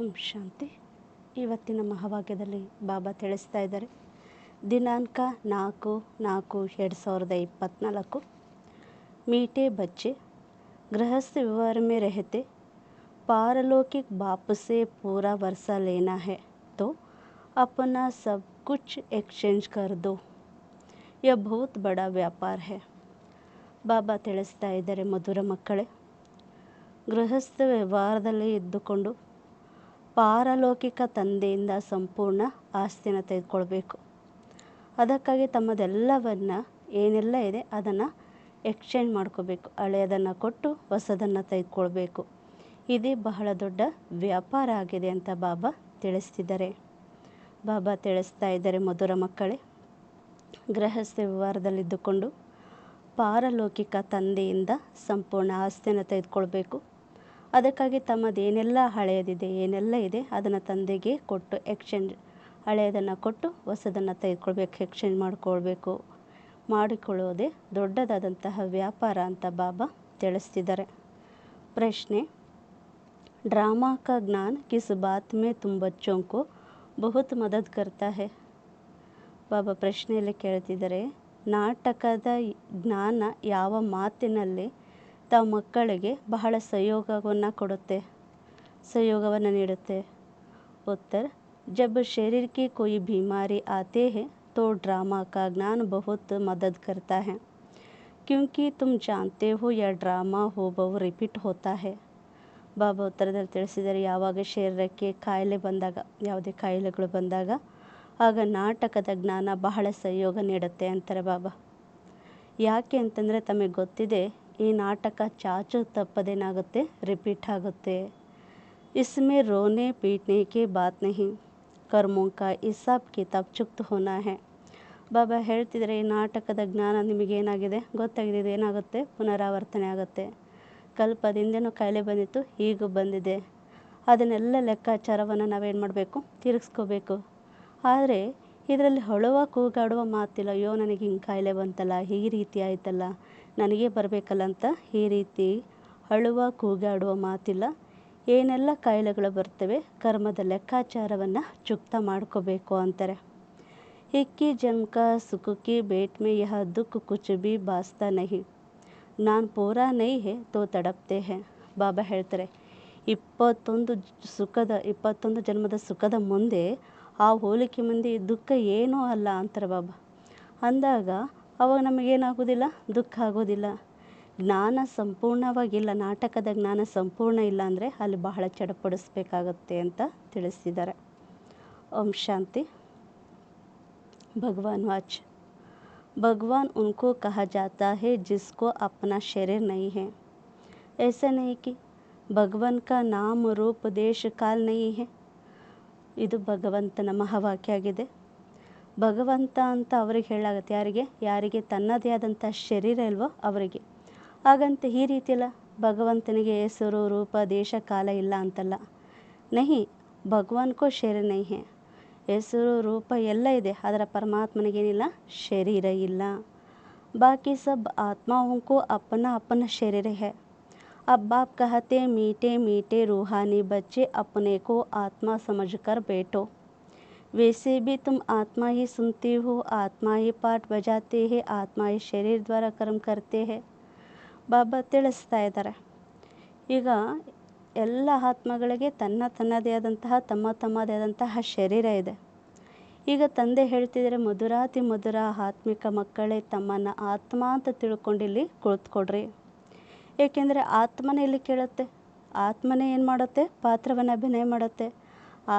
ಓಂ ಶಾಂತಿ. ಇವತ್ತಿನ ಮಹಾವಾಕ್ಯದಲ್ಲಿ ಬಾಬಾ ತಿಳಿಸ್ತಾ ಇದ್ದಾರೆ. ದಿನಾಂಕ 4/4/2024. मीठे बच्चे गृहस्थ व्यवहार में रहते पारलौकिक बाप से पूरा वर्षा लेना है तो अपना सब कुछ एक्सचेंज कर दो. यह बहुत बड़ा व्यापार है. ಬಾಬಾ ತಿಳಿಸ್ತಾ ಇದ್ದಾರೆ, ಮಧುರ ಮಕ್ಕಳೇ, ಗೃಹಸ್ಥ ವ್ಯವಹಾರದಲ್ಲಿ ಇದ್ದುಕೊಂಡು ಪಾರಲೌಕಿಕ ತಂದೆಯಿಂದ ಸಂಪೂರ್ಣ ಆಸ್ತಿನ ತೆಗೆದುಕೊಳ್ಬೇಕು. ಅದಕ್ಕಾಗಿ ತಮ್ಮದೆಲ್ಲವನ್ನು ಏನೆಲ್ಲ ಇದೆ ಅದನ್ನು ಎಕ್ಸ್ಚೇಂಜ್ ಮಾಡ್ಕೋಬೇಕು. ಹಳೆಯದನ್ನು ಕೊಟ್ಟು ಹೊಸದನ್ನು ತೆಗೆದುಕೊಳ್ಬೇಕು. ಇದೇ ಬಹಳ ದೊಡ್ಡ ವ್ಯಾಪಾರ ಆಗಿದೆ ಅಂತ ಬಾಬಾ ತಿಳಿಸ್ತಿದ್ದಾರೆ. ಬಾಬಾ ತಿಳಿಸ್ತಾ ಇದ್ದಾರೆ, ಮಧುರ ಮಕ್ಕಳೇ, ಗೃಹಸ್ಥ ವ್ಯವಹಾರದಲ್ಲಿದ್ದುಕೊಂಡು ಪಾರಲೌಕಿಕ ತಂದೆಯಿಂದ ಸಂಪೂರ್ಣ ಆಸ್ತಿಯನ್ನು ತೆಗೆದುಕೊಳ್ಬೇಕು. ಅದಕ್ಕಾಗಿ ತಮ್ಮದೇನೆಲ್ಲ ಹಳೆಯದಿದೆ, ಏನೆಲ್ಲ ಇದೆ ಅದನ್ನು ತಂದೆಗೆ ಕೊಟ್ಟು ಎಕ್ಸ್ಚೇಂಜ್, ಹಳೆಯದನ್ನು ಕೊಟ್ಟು ಹೊಸದನ್ನು ತೆಗೆದುಕೊಳ್ಬೇಕು, ಎಕ್ಸ್ಚೇಂಜ್ ಮಾಡಿಕೊಳ್ಳೋದೇ ದೊಡ್ಡದಾದಂತಹ ವ್ಯಾಪಾರ ಅಂತ ಬಾಬಾ ತಿಳಿಸ್ತಿದ್ದಾರೆ. ಪ್ರಶ್ನೆ, ड्रामा का ज्ञान किस बात में तुम बच्चों को बहुत मदद करता है. ಬಾಬಾ ಪ್ರಶ್ನೆಯಲ್ಲಿ ಕೇಳ್ತಿದ್ದಾರೆ, ನಾಟಕದ ಜ್ಞಾನ ಯಾವ ಮಾತಿನಲ್ಲಿ ತಾವು ಮಕ್ಕಳಿಗೆ ಬಹಳ ಸಹಯೋಗವನ್ನು ನೀಡುತ್ತೆ. ಉತ್ತರ, जब शरीर की कोई बीमारी आते हैं तो ड्रामा का ज्ञान बहुत मदद करता है क्योंकि तुम जानते हो यह ड्रामा हूबहू रिपीट होता है. ಬಾಬಾ ಉತ್ತರದಲ್ಲಿ ತಿಳಿಸಿದರೆ, ಯಾವಾಗ ಶರೀರಕ್ಕೆ ಕಾಯಿಲೆ ಬಂದಾಗ, ಯಾವುದೇ ಕಾಯಿಲೆಗಳು ಬಂದಾಗ ಆಗ ನಾಟಕದ ಜ್ಞಾನ ಬಹಳ ಸಹಯೋಗ ನೀಡುತ್ತೆ ಅಂತಾರೆ ಬಾಬಾ. ಯಾಕೆ ಅಂತಂದರೆ ತಮಗೆ ಗೊತ್ತಿದೆ, ಈ ನಾಟಕ ಚಾಚು ತಪ್ಪದೇನಾಗುತ್ತೆ, ರಿಪೀಟ್ ಆಗುತ್ತೆ. इसमें रोने पीटने की बात नहीं, कर्मों का हिसाब किताब चुक्त होना है. ಬಾಬಾ ಹೇಳ್ತಿದ್ರೆ, ಈ ನಾಟಕದ ಜ್ಞಾನ ನಿಮಗೇನಾಗಿದೆ ಗೊತ್ತಾಗಿದೆ, ಇದೇನಾಗುತ್ತೆ, ಪುನರಾವರ್ತನೆ ಆಗುತ್ತೆ. ಕಲ್ಪದಿಂದನೂ ಕಾಯಿಲೆ ಬಂದಿತ್ತು, ಈಗೂ ಬಂದಿದೆ. ಅದನ್ನೆಲ್ಲ ಲೆಕ್ಕಾಚಾರವನ್ನು ನಾವೇನು ಮಾಡಬೇಕು, ತಿರುಗಿಸ್ಕೋಬೇಕು. ಆದರೆ ಇದರಲ್ಲಿ ಅಳುವ ಕೂಗಾಡುವ ಮಾತಿಲ್ಲ. ಅಯ್ಯೋ ನನಗೆ ಹಿಂಗೆ ಕಾಯಿಲೆ ಬಂತಲ್ಲ, ಈ ರೀತಿ ಆಯ್ತಲ್ಲ, ನನಗೆ ಬರಬೇಕಲ್ಲ ಅಂತ ಈ ರೀತಿ ಅಳುವ ಕೂಗಾಡುವ ಮಾತಿಲ್ಲ. ಏನೆಲ್ಲ ಕಾಯಿಲೆಗಳು ಬರ್ತವೆ, ಕರ್ಮದ ಲೆಕ್ಕಾಚಾರವನ್ನು ಚುಕ್ತ ಮಾಡ್ಕೋಬೇಕು ಅಂತಾರೆ. इक्की जन्म का सुख की भेंट में यह दुख कुछ भी बास्ता नहीं, ज्ञान पूरा नहीं है तो तड़पते हैं. ಬಾಬಾ ಹೇಳ್ತಾರೆ, 21 ಜನ್ಮದ ಸುಖದ ಮುಂದೆ ಆ ಹೋಲಿಕೆ ಮುಂದೆ ದುಃಖ ಏನೂ ಅಲ್ಲ ಅಂತಾರೆ ಬಾಬಾ. ಅಂದಾಗ ಅವಾಗ ನಮಗೇನಾಗೋದಿಲ್ಲ, ದುಃಖ ಆಗೋದಿಲ್ಲ. ಜ್ಞಾನ ಸಂಪೂರ್ಣವಾಗಿಲ್ಲ, ನಾಟಕದ ಜ್ಞಾನ ಸಂಪೂರ್ಣ ಇಲ್ಲ ಅಂದರೆ ಅಲ್ಲಿ ಬಹಳ ಚಡಪಡಿಸ್ಬೇಕಾಗತ್ತೆ ಅಂತ ತಿಳಿಸಿದ್ದಾರೆ. ಓಂ ಶಾಂತಿ. भगवान वाच, भगवान उनको कहा जाता है जिसको अपना शरीर नहीं है. ऐसा नहीं कि भगवान का नाम रूप देश काल नहीं है. ಇದು ಭಗವಂತನ ಮಹಾವಾಕ್ಯ ಆಗಿದೆ. ಭಗವಂತ ಅಂತ ಅವರಿಗೆ ಹೇಳಾಗುತ್ತೆ, ಯಾರಿಗೆ ತನ್ನದೇ ಆದಂಥ ಶರೀರ ಇಲ್ವೋ ಅವರಿಗೆ. ಹಾಗಂತ ಈ ರೀತಿಯಲ್ಲ, ಭಗವಂತನಿಗೆ ಹೆಸರು ರೂಪ ದೇಶ ಕಾಲ ಇಲ್ಲ ಅಂತಲ್ಲ. ನಹಿ, ಭಗವಾನ್ಕೋ ಶರೀರ ನಹಿ ಹೇ. ಹೆಸರು ರೂಪ ಎಲ್ಲ ಇದೆ, ಅದರ ಪರಮಾತ್ಮನಿಗೇನಿಲ್ಲ, ಶರೀರ ಇಲ್ಲ. ಬಾಕಿ ಸಬ್ ಆತ್ಮಾओं अपना अपना शरीर है. अब बाप कहते मीठे मीठे रूहानी बच्चे अपने को आत्मा समझकर बैठो. वैसे भी तुम आत्मा ही सुनते हो, आत्मा ही पाठ बजाते हैं, आत्मा ही शरीर द्वारा कर्म करते हैं. ಬಾಬಾ ತಿಳಿಸ್ತಾ ಇದ್ದಾರೆ, ಈಗ ಎಲ್ಲ ಆತ್ಮಗಳಿಗೆ ತನ್ನದೇ ಆದಂತಹ ತಮ್ಮದೇ ಆದಂತಹ ಶರೀರ ಇದೆ. ಈಗ ತಂದೆ ಹೇಳ್ತಿದ್ದಾರೆ, ಮಧುರಾತಿ ಮಧುರ ಆತ್ಮಿಕ ಮಕ್ಕಳೇ, ತಮ್ಮನ್ನು ಆತ್ಮ ಅಂತ ತಿಳ್ಕೊಂಡಿಲ್ಲಿ ಕುಳಿತುಕೊಡ್ರಿ. ಏಕೆಂದರೆ ಆತ್ಮನೇ ಇಲ್ಲಿ ಕೇಳುತ್ತೆ, ಆತ್ಮನೇ ಏನು ಮಾಡುತ್ತೆ, ಪಾತ್ರವನ್ನು ಅಭಿನಯ ಮಾಡುತ್ತೆ.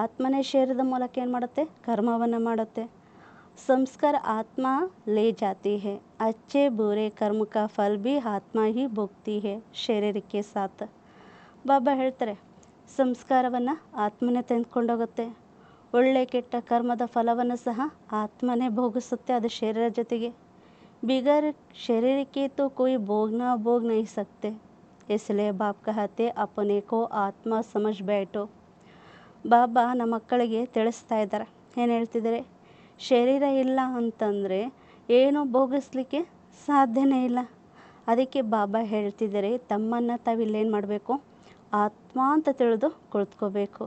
ಆತ್ಮನೇ ಶರೀರದ ಮೂಲಕ ಏನು ಮಾಡುತ್ತೆ, ಕರ್ಮವನ್ನು ಮಾಡುತ್ತೆ. ಸಂಸ್ಕಾರ ಆತ್ಮ ಲೇ ಜಾತಿ ಹೇ, ಅಚ್ಚೆ ಬೂರೆ ಕರ್ಮ ಕಾ ಫಲ್ ಭಿ ಆತ್ಮ ಹಿ ಭೋಗ್ತಿ ಹೇ ಶರೀರಕ್ಕೆ ಸಾಥ್. ಬಾಬಾ ಹೇಳ್ತಾರೆ, ಸಂಸ್ಕಾರವನ್ನು ಆತ್ಮನೇ ತೆಗೆದುಕೊಂಡೋಗುತ್ತೆ, ಒಳ್ಳೆ ಕೆಟ್ಟ ಕರ್ಮದ ಫಲವನ್ನು ಸಹ ಆತ್ಮನೇ ಭೋಗಿಸುತ್ತೆ, ಅದು ಶರೀರ ಜೊತೆಗೆ. बिगर शरीर के तो कोई भोग नहीं सकते, इसलिए बाप कहते अपने को ಆತ್ಮ समझ बैठो. ಬಾಬಾ ನಮ್ಮ ಮಕ್ಕಳಿಗೆ ತಿಳಿಸ್ತಾ ಇದ್ದಾರೆ, ಏನು ಹೇಳ್ತಿದ್ದಾರೆ, ಶರೀರ ಇಲ್ಲ ಅಂತಂದರೆ ಏನೂ ಭೋಗಿಸ್ಲಿಕ್ಕೆ ಸಾಧ್ಯನೇ ಇಲ್ಲ. ಅದಕ್ಕೆ ಬಾಬಾ ಹೇಳ್ತಿದ್ದಾರೆ, ತಮ್ಮನ್ನು ತಾವಿಲ್ಲೇನು ಮಾಡಬೇಕು, ಆತ್ಮ ಅಂತ ತಿಳಿದು ಕುಳಿತುಕೋಬೇಕು.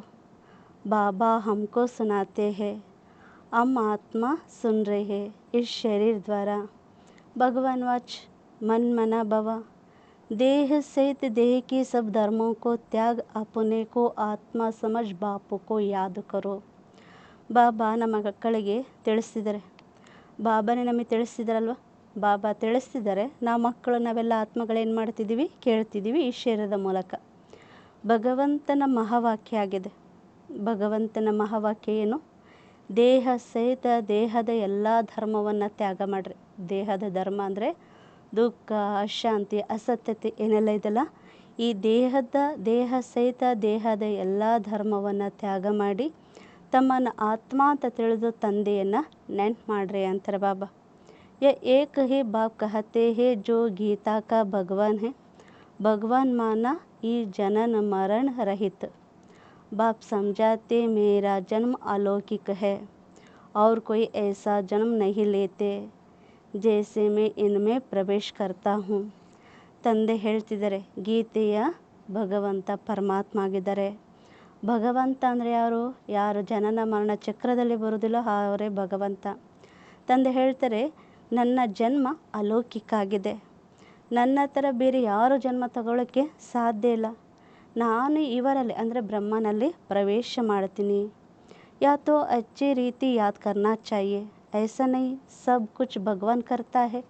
बाबा हमको सुनाते हैं, हम आत्मा सुन रहे हैं इस शरीर द्वारा। भगवान वाच मन मना भवा, देह सहित देह की सब धर्मों को त्याग अपने को आत्मा समझ बापू को याद करो। ಬಾಬಾ ನಮ್ಮ ಮಕ್ಕಳಿಗೆ ತಿಳಿಸ್ತಿದ್ದಾರೆ. ಬಾಬಾನೇ ನಮಗೆ ತಿಳಿಸ್ತಿದ್ದಾರಲ್ವ. ಬಾಬಾ ತಿಳಿಸ್ತಿದ್ದಾರೆ, ನಾವು ಮಕ್ಕಳು ನಾವೆಲ್ಲ ಆತ್ಮಗಳೇನು ಮಾಡ್ತಿದ್ದೀವಿ, ಕೇಳ್ತಿದ್ದೀವಿ ಈ ಶರೀರದ ಮೂಲಕ. ಭಗವಂತನ ಮಹಾವಾಕ್ಯ ಆಗಿದೆ. ಭಗವಂತನ ಮಹಾವಾಕ್ಯ ಏನು? ದೇಹ ಸಹಿತ ದೇಹದ ಎಲ್ಲ ಧರ್ಮವನ್ನು ತ್ಯಾಗ ಮಾಡಿರಿ. ದೇಹದ ಧರ್ಮ ಅಂದರೆ ದುಃಖ, ಅಶಾಂತಿ, ಅಸತ್ಯತೆ ಏನೆಲ್ಲ ಇದೆಲ್ಲ, ಈ ದೇಹ ಸಹಿತ ದೇಹದ ಎಲ್ಲ ಧರ್ಮವನ್ನು ತ್ಯಾಗ ಮಾಡಿ ತಮ್ಮನ್ನು ಆತ್ಮ ಅಂತ ತಿಳಿದು ತಂದೆಯನ್ನು ನೆನ್ಪು ಮಾಡ್ರಿ ಅಂತಾರೆ ಬಾಬಾ. ಏಕ ಹಿ ಬಾಪ್ ಕಹತೆ ಹೇ ಜೋ ಗೀತಾ ಕಾ ಭಗವಾನ್ ಹೇ, ಭಗವಾನ್ ಮಾನ ಈ ಜನನ ಮರಣ ರಹಿತ. बाप समझाते मेरा जन्म अलौकिक है और कोई ऐसा जन्म नहीं लेते जैसे मैं इनमें प्रवेश करता हूँ. ತಂದೆ ಹೇಳ್ತಿದ್ದಾರೆ, ಗೀತೆಯ ಭಗವಂತ ಪರಮಾತ್ಮ ಆಗಿದ್ದಾರೆ. ಭಗವಂತ ಅಂದರೆ ಯಾರು ಜನನ ಮರಣ ಚಕ್ರದಲ್ಲಿ ಬರೋದಿಲ್ಲ ಅವರೇ ಭಗವಂತ. ತಂದೆ ಹೇಳ್ತಾರೆ, ನನ್ನ ಜನ್ಮ ಅಲೌಕಿಕ ಆಗಿದೆ. ನನ್ನ ಥರ ಬೇರೆ ಯಾರು ಜನ್ಮ ತಗೊಳ್ಳೋಕ್ಕೆ ಸಾಧ್ಯ ಇಲ್ಲ. ನಾನು ಇವರಲ್ಲಿ ಅಂದರೆ ಬ್ರಹ್ಮನಲ್ಲಿ ಪ್ರವೇಶ ಮಾಡ್ತೀನಿ. या तो अच्छी रीति याद करना चाहिए, ऐसा नहीं सब कुछ भगवान करता है.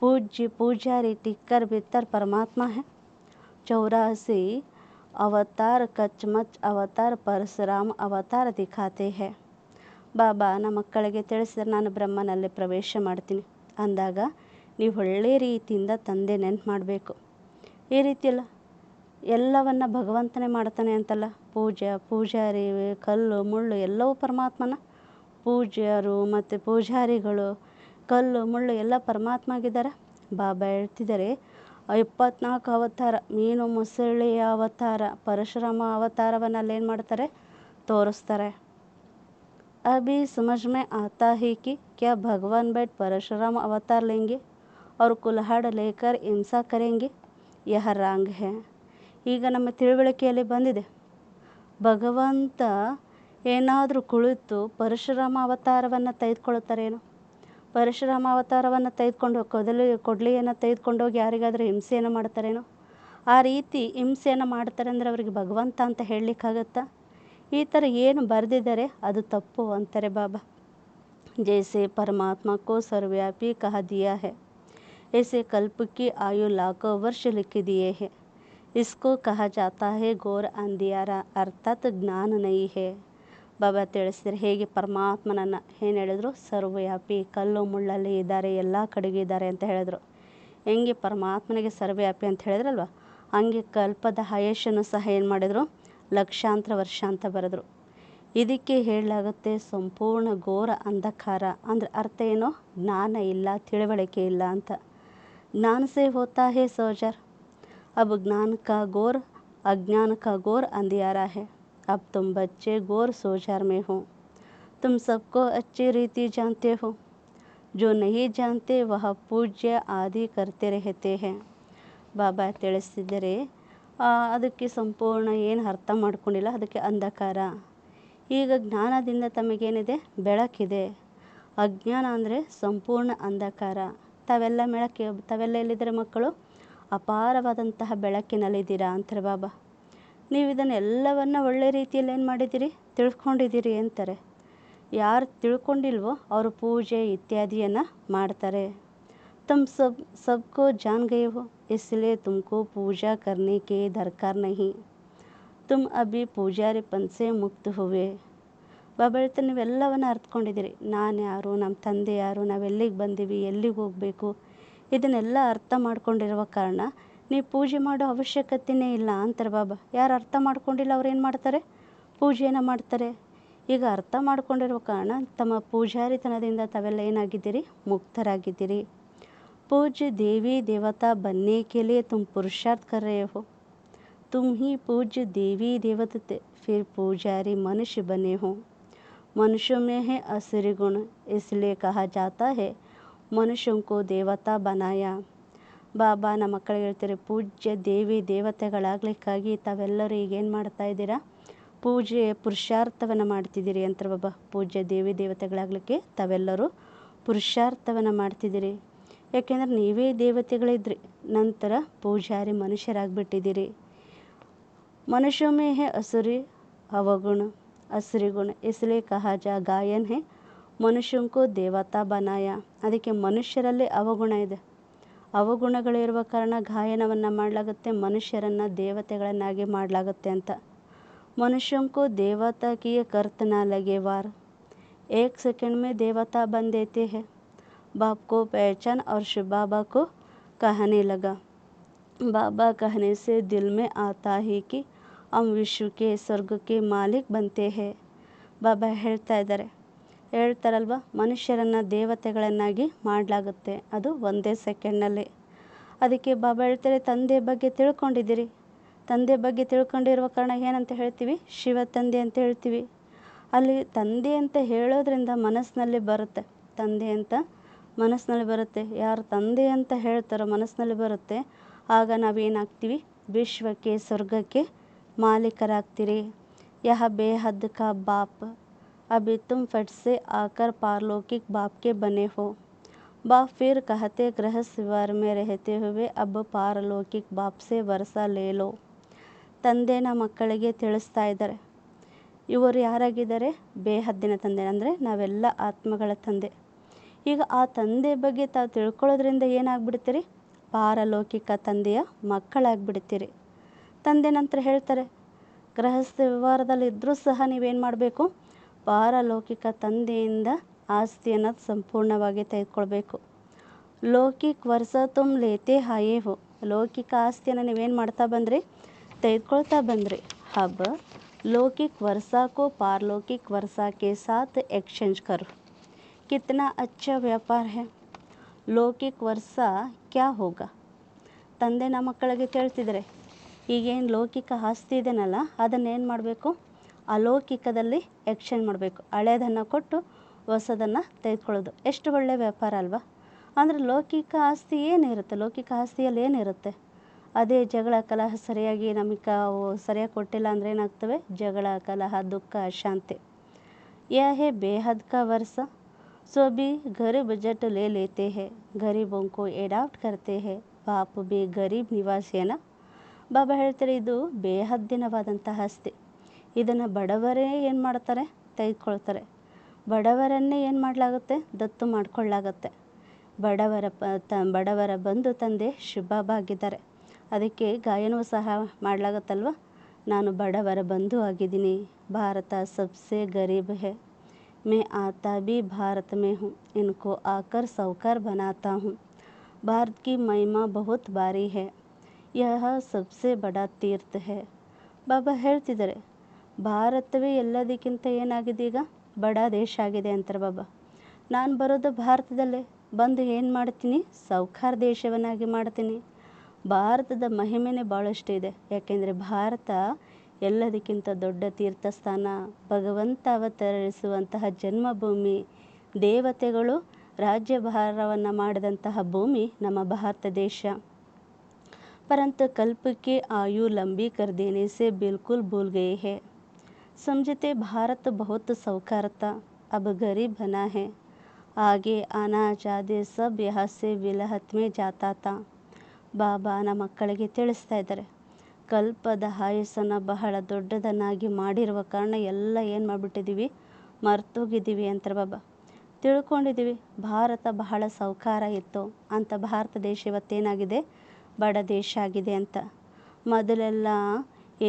पूज्य पुजारी टिक्कर भीतर परमात्मा है. 84 अवतार कचमच अवतार परशुराम अवतार दिखाते हैं. ಬಾಬಾ ನಮ್ಮ ಮಕ್ಕಳಿಗೆ ತಿಳಿಸಿದ್ರೆ ನಾನು ಬ್ರಹ್ಮನಲ್ಲಿ ಪ್ರವೇಶ ಮಾಡ್ತೀನಿ ಅಂದಾಗ ನೀವು ಒಳ್ಳೆಯ ರೀತಿಯಿಂದ ತಂದೆ ನೆನ್ಪು ಮಾಡಬೇಕು. ಈ ರೀತಿಯಲ್ಲ ಎಲ್ಲವನ್ನು ಭಗವಂತನೇ ಮಾಡ್ತಾನೆ ಅಂತಲ್ಲ. ಪೂಜಾರಿ, ಕಲ್ಲು ಮುಳ್ಳು ಎಲ್ಲವೂ ಪರಮಾತ್ಮನ. ಪೂಜ್ಯರು ಮತ್ತು ಪೂಜಾರಿಗಳು, ಕಲ್ಲು ಮುಳ್ಳು ಎಲ್ಲ ಪರಮಾತ್ಮ ಆಗಿದ್ದಾರೆ. ಬಾಬಾ ಹೇಳ್ತಿದ್ದಾರೆ, 24 ಅವತಾರ, ಮೀನು ಮೊಸಳೆಯ ಅವತಾರ, ಪರಶುರಾಮ ಅವತಾರವನ್ನು ಅಲ್ಲೇನು ಮಾಡ್ತಾರೆ, ತೋರಿಸ್ತಾರೆ. अभी समझ में आता है कि क्या भगवान बैठ परशुराम अवतार लेंगे और कुल्हाड़ लेकर हिंसा करेंगे, यह रंग है. ಈಗ ನಮ್ಮ ತಿಳುವಳಿಕೆಯಲ್ಲಿ ಬಂದಿದೆ, ಭಗವಂತ ಏನಾದರೂ ಕುಳಿತು ಪರಶುರಾಮ ಅವತಾರವನ್ನು ತೆಗೆದುಕೊಳ್ತಾರೇನೋ. ಪರಶುರಾಮ ಅವತಾರವನ್ನು ತೆಗೆದುಕೊಂಡು ಕೊಡ್ಲಿಯನ್ನು ತೆಗೆದುಕೊಂಡೋಗಿ ಯಾರಿಗಾದರೂ ಹಿಂಸೆಯನ್ನು ಮಾಡ್ತಾರೇನೋ. ಆ ರೀತಿ ಹಿಂಸೆಯನ್ನು ಮಾಡ್ತಾರೆ ಅಂದರೆ ಅವರಿಗೆ ಭಗವಂತ ಅಂತ ಹೇಳಲಿಕ್ಕಾಗತ್ತಾ? ಈ ಥರ ಏನು ಬರೆದಿದ್ದಾರೆ ಅದು ತಪ್ಪು ಅಂತಾರೆ ಬಾಬಾ. ಜೈಸೆ ಪರಮಾತ್ಮ ಕೋ ಸರ್ವವ್ಯಾಪಿ ಕಹ ದಿಯಾ ಹೈ, ऐसे कल्प की आयु लाखों वर्ष लिख दिए हैं. इसको कहा जाता है घोर अंधियारा, अर्थात ಜ್ಞಾನ नहीं है. ಬಾಬಾ ತಿಳಿಸಿದ್ರೆ, ಹೇಗೆ ಪರಮಾತ್ಮನನ್ನು ಏನು ಹೇಳಿದ್ರು, ಸರ್ವವ್ಯಾಪಿ, ಕಲ್ಲು ಮುಳ್ಳಲ್ಲಿ ಇದ್ದಾರೆ, ಎಲ್ಲ ಕಡೆಗೂ ಇದ್ದಾರೆ ಅಂತ ಹೇಳಿದ್ರು. ಹೆಂಗೆ ಪರಮಾತ್ಮನಿಗೆ ಸರ್ವವ್ಯಾಪಿ ಅಂತ ಹೇಳಿದ್ರಲ್ವ, ಹಂಗೆ ಕಲ್ಪದ ಆಯುಷ್ಯನ್ನು ಸಹ ಏನು ಮಾಡಿದರು, ಲಕ್ಷಾಂತರ ವರ್ಷ ಅಂತ ಬರೆದ್ರು. ಇದಕ್ಕೆ ಹೇಳಲಾಗುತ್ತೆ ಸಂಪೂರ್ಣ ಘೋರ ಅಂಧಕಾರ. ಅಂದರೆ ಅರ್ಥ ಏನೋ, ಜ್ಞಾನ ಇಲ್ಲ, ತಿಳುವಳಿಕೆ ಇಲ್ಲ ಅಂತ. ज्ञान से होता है सोजर, अब ज्ञान का घोर अज्ञान का घोर अंधियारा है. अब तुम बच्चे घोर सोजर में हो. तुम सबको अच्छी रीति जानते हो, जो नहीं जानते वह पूज्य आदि करते रहते हैं. ಬಾಬಾ ತಿಳಿಸ್ತಿದ್ದಾರೆ, ಅದಕ್ಕೆ ಸಂಪೂರ್ಣ ಏನು ಅರ್ಥ ಮಾಡ್ಕೊಂಡಿಲ್ಲ ಅದಕ್ಕೆ ಅಂಧಕಾರ. ಈಗ ಜ್ಞಾನದಿಂದ ತಮಗೇನಿದೆ, ಬೆಳಕಿದೆ. ಅಜ್ಞಾನ ಅಂದರೆ ಸಂಪೂರ್ಣ ಅಂಧಕಾರ. ತಾವೆಲ್ಲ ಎಲ್ಲಿದ್ದಾರೆ ಮಕ್ಕಳು, ಅಪಾರವಾದಂತಹ ಬೆಳಕಿನಲ್ಲಿದ್ದೀರಾ ಅಂತಾರೆ ಬಾಬಾ. ನೀವು ಇದನ್ನೆಲ್ಲವನ್ನ ಒಳ್ಳೆ ರೀತಿಯಲ್ಲಿ ಏನು ಮಾಡಿದ್ದೀರಿ, ತಿಳ್ಕೊಂಡಿದ್ದೀರಿ ಅಂತಾರೆ. ಯಾರು ತಿಳ್ಕೊಂಡಿಲ್ವೋ ಅವರು ಪೂಜೆ ಇತ್ಯಾದಿಯನ್ನು ಮಾಡ್ತಾರೆ. तुम सबको जान गए हो, इसलिए तुमको पूजा करने के दरकार नहीं. तुम अभी पूजाರಿಪನ್ से ಮುಕ್ತ हुए. ಬಾಬಾ ಹೇಳ್ತಾರೆ, ನೀವೆಲ್ಲವನ್ನು ಅರ್ಥಕೊಂಡಿದ್ದೀರಿ. ನಾನು ಯಾರು, ನಮ್ಮ ತಂದೆ ಯಾರು, ನಾವೆಲ್ಲಿಗೆ ಬಂದೀವಿ, ಎಲ್ಲಿಗೆ ಹೋಗಬೇಕು, ಇದನ್ನೆಲ್ಲ ಅರ್ಥ ಮಾಡ್ಕೊಂಡಿರುವ ಕಾರಣ ನೀವು ಪೂಜೆ ಮಾಡೋ ಅವಶ್ಯಕತೆಯೇ ಇಲ್ಲ ಅಂತಾರೆ ಬಾಬಾ. ಯಾರು ಅರ್ಥ ಮಾಡ್ಕೊಂಡಿಲ್ಲ ಅವ್ರು ಏನು ಮಾಡ್ತಾರೆ, ಪೂಜೆಯನ್ನು ಮಾಡ್ತಾರೆ. ಈಗ ಅರ್ಥ ಮಾಡ್ಕೊಂಡಿರುವ ಕಾರಣ ತಮ್ಮ ಪೂಜಾರಿತನದಿಂದ ತಾವೆಲ್ಲ ಏನಾಗಿದ್ದೀರಿ, ಮುಕ್ತರಾಗಿದ್ದೀರಿ. पूज्य देवी देवता बनने के लिए तुम पुरुषार्थ कर रहे हो. तुम ही पूज्य देवी देवता थे, फिर पुजारी मनुष्य बने हो. मनुष्यों में है असुरी गुण, इसलिए कहा जाता है मनुष्यों को देवता बनाया. ಬಾಬಾ ನಮ್ಮ ಮಕ್ಕಳಿಗೆ ಹೇಳ್ತಾರೆ, ಪೂಜ್ಯ ದೇವಿ ದೇವತೆಗಳಾಗಲಿಕ್ಕಾಗಿ ತಾವೆಲ್ಲರೂ ಈಗೇನು ಮಾಡ್ತಾ ಇದ್ದೀರಾ, ಪೂಜೆ ಪುರುಷಾರ್ಥವನ್ನು ಮಾಡ್ತಿದ್ದೀರಿ ಅಂತಾರೆ ಬಾಬಾ. ಪೂಜ್ಯ ದೇವಿ ದೇವತೆಗಳಾಗಲಿಕ್ಕೆ ತಾವೆಲ್ಲರೂ ಪುರುಷಾರ್ಥವನ್ನು ಮಾಡ್ತಿದ್ದೀರಿ. ಯಾಕೆಂದರೆ ನೀವೇ ದೇವತೆಗಳಿದ್ರಿ, ನಂತರ ಪೂಜಾರಿ ಮನುಷ್ಯರಾಗಿಬಿಟ್ಟಿದ್ದೀರಿ. मनुष्यों में है असुरी अवगुण असुरी गुण, इसलिए कहा जा गायन है ಮನುಷ್ಯಂ ಕೋ ದೇವತಾ ಬನಾಯ. ಅದಕ್ಕೆ ಮನುಷ್ಯರಲ್ಲಿ ಅವಗುಣ ಇದೆ. ಅವಗುಣಗಳಿರುವ ಕಾರಣ ಗಾಯನವನ್ನು ಮಾಡಲಾಗುತ್ತೆ, ಮನುಷ್ಯರನ್ನು ದೇವತೆಗಳನ್ನಾಗಿ ಮಾಡಲಾಗುತ್ತೆ ಅಂತ. ಮನುಷ್ಯಂ ಕೋ ದೇವತಾ ಕಿ ಕರ್ತ ನಾ ಲಗೆ ವಾರ್, एक सेकंड में देवता बन देते हैं. बाप को पहचान और शिव बाबा को कहने लगा. बाबा कहने से दिल में आता है कि हम विश्व के स्वर्ग के मालिक बनते हैं. ಬಾಬಾ ಹೇಳ್ತಾರಲ್ವ, ಮನುಷ್ಯರನ್ನು ದೇವತೆಗಳನ್ನಾಗಿ ಮಾಡಲಾಗುತ್ತೆ, ಅದು ಒಂದೇ ಸೆಕೆಂಡ್ನಲ್ಲಿ. ಅದಕ್ಕೆ ಬಾಬಾ ಹೇಳ್ತಾರೆ, ತಂದೆ ಬಗ್ಗೆ ತಿಳ್ಕೊಂಡಿದ್ದೀರಿ. ತಂದೆ ಬಗ್ಗೆ ತಿಳ್ಕೊಂಡಿರುವ ಕಾರಣ ಏನಂತ ಹೇಳ್ತೀವಿ? ಶಿವ ತಂದೆ ಅಂತ ಹೇಳ್ತೀವಿ. ಅಲ್ಲಿ ತಂದೆ ಅಂತ ಹೇಳೋದ್ರಿಂದ ಮನಸ್ಸಿನಲ್ಲಿ ಬರುತ್ತೆ, ತಂದೆ ಅಂತ ಮನಸ್ಸಿನಲ್ಲಿ ಬರುತ್ತೆ. ಯಾರು ತಂದೆ ಅಂತ ಹೇಳ್ತಾರೋ ಮನಸ್ಸಿನಲ್ಲಿ ಬರುತ್ತೆ, ಆಗ ನಾವೇನಾಗ್ತೀವಿ? ವಿಶ್ವಕ್ಕೆ ಸ್ವರ್ಗಕ್ಕೆ ಮಾಲೀಕರಾಗ್ತೀರಿ. ಯಹ ಬೇಹದ್ ಕಾ ಬಾಪ್, अभी तुम फट से आकर पारलौकिक बाप के बने हो. बाप फिर कहते गृहस्थ व्यवहार में रहते हुए अब पारलौकिक बाप से वर्षा ले लो. ತಂದೆನ ಮಕ್ಕಳಿಗೆ ತಿಳಿಸ್ತಾ ಇದ್ದಾರೆ. ಇವರು ಯಾರಾಗಿದ್ದಾರೆ? ಬೇಹದ್ದಿನ ತಂದೆ, ಅಂದರೆ ನಾವೆಲ್ಲ ಆತ್ಮಗಳ ತಂದೆ. ಈಗ ಆ ತಂದೆ ಬಗ್ಗೆ ತಾವು ತಿಳ್ಕೊಳ್ಳೋದ್ರಿಂದ ಏನಾಗ್ಬಿಡ್ತೀರಿ? ಪಾರಲೌಕಿಕ ತಂದೆಯ ಮಕ್ಕಳಾಗ್ಬಿಡ್ತೀರಿ. ತಂದೆ ನಂತರ ಹೇಳ್ತಾರೆ, ಗೃಹಸ್ಥ ವ್ಯವಹಾರದಲ್ಲಿ ಇದ್ದರೂ ಸಹ ನೀವೇನು ಮಾಡಬೇಕು? ಪಾರಲೌಕಿಕ ತಂದೆಯಿಂದ ಆಸ್ತಿಯನ್ನು ಸಂಪೂರ್ಣವಾಗಿ ತೆಗೆದುಕೊಳ್ಬೇಕು. ಲೌಕಿಕ ವರ್ಷ ತುಮ್ ಲೇತೆ ಆಯೇ ಹೋ, ಲೌಕಿಕ ಆಸ್ತಿಯನ್ನು ನೀವೇನು ಮಾಡ್ತಾ ಬಂದ್ರಿ? ತೆಗೆದುಕೊಳ್ತಾ ಬಂದ್ರಿ. ಹಬ್ लौकिक वर्षा को पारलौकिक वर्षा के साथ एक्सचेंज करो. कितना अच्छा व्यापार है. लौकिक वर्षा क्या होगा? ತಂದೆ ನಮ್ಮ ಮಕ್ಕಳಿಗೆ ಕೇಳ್ತಿದ್ದಾರೆ, ಈಗೇನು ಲೌಕಿಕ ಆಸ್ತಿ ಇದೆನಲ್ಲ, ಅದನ್ನೇನು ಮಾಡಬೇಕು? ಅಲೌಕಿಕದಲ್ಲಿ ಎಕ್ಸ್ಚೇಂಜ್ ಮಾಡಬೇಕು. ಹಳೆಯದನ್ನು ಕೊಟ್ಟು ಹೊಸದನ್ನು ತೆಗೆದುಕೊಳ್ಳೋದು ಎಷ್ಟು ಒಳ್ಳೆಯ ವ್ಯಾಪಾರ ಅಲ್ವಾ? ಅಂದರೆ ಲೌಕಿಕ ಆಸ್ತಿ ಏನಿರುತ್ತೆ? ಲೌಕಿಕ ಆಸ್ತಿಯಲ್ಲಿ ಏನಿರುತ್ತೆ? ಅದೇ ಜಗಳ ಕಲಹ, ಸರಿಯಾಗಿ ನಮಗೆ ಸರಿಯಾಗಿ ಕೊಟ್ಟಿಲ್ಲ ಅಂದರೆ ಏನಾಗ್ತವೆ? ಜಗಳ ಕಲಹ, ದುಃಖ, ಅಶಾಂತಿ. यह है बेहद का वर्षा, सो भी गरीब जट ले लेते हैं, गरीबों को एडाप्ट करते हैं, बाप भी गरीब निवासिಯನ. ಬಾಬಾ ಹೇಳ್ತಾರೆ, ಇದು ಬೇಹದ್ದಿನವಾದಂತಹ ಆಸ್ತಿ. ಇದನ್ನು ಬಡವರೇ ಏನು ಮಾಡ್ತಾರೆ? ತೆಗೆದುಕೊಳ್ತಾರೆ. ಬಡವರನ್ನೇ ಏನು ಮಾಡಲಾಗುತ್ತೆ? ದತ್ತು ಮಾಡಿಕೊಳ್ಳಾಗುತ್ತೆ. ಬಡವರ ಬಂಧು ತಂದೆ ಶಿವಬಾಬಾ ಆಗಿದ್ದಾರೆ. ಅದಕ್ಕೆ ಗಾಯನವೂ ಸಹ ಮಾಡಲಾಗತ್ತಲ್ವ, ನಾನು ಬಡವರ ಬಂಧು ಆಗಿದ್ದೀನಿ. ಭಾರತ ಸಬ್ಸೆ ಗರೀಬ್ ಹೈ, मैं आता भी भारत में हूँ, इनको आकर साहूकार बनाता हूँ. भारत की महिमा बहुत भारी है, यह सबसे बड़ा तीर्थ है. ಬಾಬಾ ಹೇಳ್ತಿದ್ದಾರೆ, ಭಾರತವೇ ಎಲ್ಲದಕ್ಕಿಂತ ಏನಾಗಿದೆ? ಈಗ ಬಡ ದೇಶ ಆಗಿದೆ ಅಂತಾರೆ ಬಾಬಾ. ನಾನು ಬರೋದು ಭಾರತದಲ್ಲೇ, ಬಂದು ಏನು ಮಾಡ್ತೀನಿ? ಸಾಹುಕಾರ ದೇಶವನ್ನಾಗಿ ಮಾಡ್ತೀನಿ. ಭಾರತದ ಮಹಿಮೆನೇ ಭಾಳಷ್ಟು ಇದೆ. ಯಾಕೆಂದರೆ ಭಾರತ ಎಲ್ಲದಕ್ಕಿಂತ ದೊಡ್ಡ ತೀರ್ಥಸ್ಥಾನ, ಭಗವಂತ ಅವತರಿಸುವಂತಹ ಜನ್ಮಭೂಮಿ, ದೇವತೆಗಳು ರಾಜ್ಯಭಾರವನ್ನು ಮಾಡಿದಂತಹ ಭೂಮಿ ನಮ್ಮ ಭಾರತ ದೇಶ. परंतु कल्प की आयु लंबी कर देने से बिल्कुल भूल गए हैं. समझते भारत बहुत साहूकार था, अब गरीब बना है. आगे आना जादे सब यहाँ से विलहत में जाता था. ಬಾಬಾ ನಮ್ಮ ಮಕ್ಕಳಿಗೆ ತಿಳಿಸ್ತಾ ಇದ್ದಾರೆ, ಕಲ್ಪದ ಆಯಸ್ಸನ್ನು ಬಹಳ ದೊಡ್ಡದನ್ನಾಗಿ ಮಾಡಿರುವ ಕಾರಣ ಎಲ್ಲ ಏನು ಮಾಡಿಬಿಟ್ಟಿದ್ದೀವಿ? ಮರ್ತೋಗಿದ್ದೀವಿ ಅಂತಾರೆ ಬಾಬಾ. ತಿಳ್ಕೊಂಡಿದ್ದೀವಿ ಭಾರತ ಬಹಳ ಸಾಹುಕಾರ ಇತ್ತು ಅಂತ. ಭಾರತ ದೇಶ ಇವತ್ತೇನಾಗಿದೆ? ಬಡ ದೇಶ ಆಗಿದೆ ಅಂತ. ಮೊದಲೆಲ್ಲ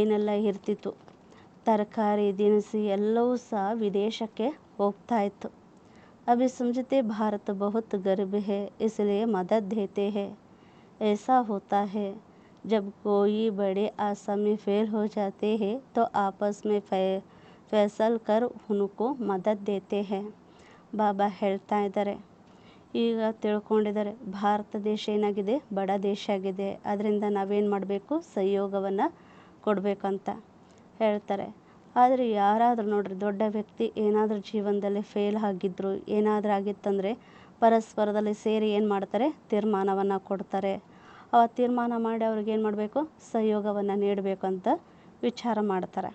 ಏನೆಲ್ಲ ಇರ್ತಿತ್ತು? ತರಕಾರಿ, ದಿನಸಿ ಎಲ್ಲವೂ ಸಹ ವಿದೇಶಕ್ಕೆ ಹೋಗ್ತಾ ಇತ್ತು. ಅಭಿ ಸಮझते भारत बहुत गरीब है, इसलिए मदद देते हैं. ऐसा होता है जब कोई बड़े आशा में फेल हो जाते हैं तो आपस में फैसल कर उनको मदद देते हैं. ಬಾಬಾ ಹೇಳ್ತಾ ಇದ್ದಾರೆ, ಈಗ ತಿಳ್ಕೊಂಡಿದ್ದಾರೆ ಭಾರತ ದೇಶ ಏನಾಗಿದೆ? ಬಡ ದೇಶ ಆಗಿದೆ. ಅದರಿಂದ ನಾವೇನು ಮಾಡಬೇಕು? ಸಹಯೋಗವನ್ನು ಕೊಡಬೇಕಂತ ಹೇಳ್ತಾರೆ. ಆದರೆ ಯಾರಾದರೂ ನೋಡ್ರಿ, ದೊಡ್ಡ ವ್ಯಕ್ತಿ ಏನಾದರೂ ಜೀವನದಲ್ಲಿ ಫೇಲ್ ಆಗಿದ್ರು, ಏನಾದರೂ ಆಗಿತ್ತಂದರೆ ಪರಸ್ಪರದಲ್ಲಿ ಸೇರಿ ಏನು ಮಾಡ್ತಾರೆ? ತೀರ್ಮಾನವನ್ನು ಕೊಡ್ತಾರೆ. ಆ ತೀರ್ಮಾನ ಮಾಡಿ ಅವ್ರಿಗೆ ಏನು ಮಾಡಬೇಕು? ಸಹಯೋಗವನ್ನು ನೀಡಬೇಕು ಅಂತ ವಿಚಾರ ಮಾಡ್ತಾರೆ.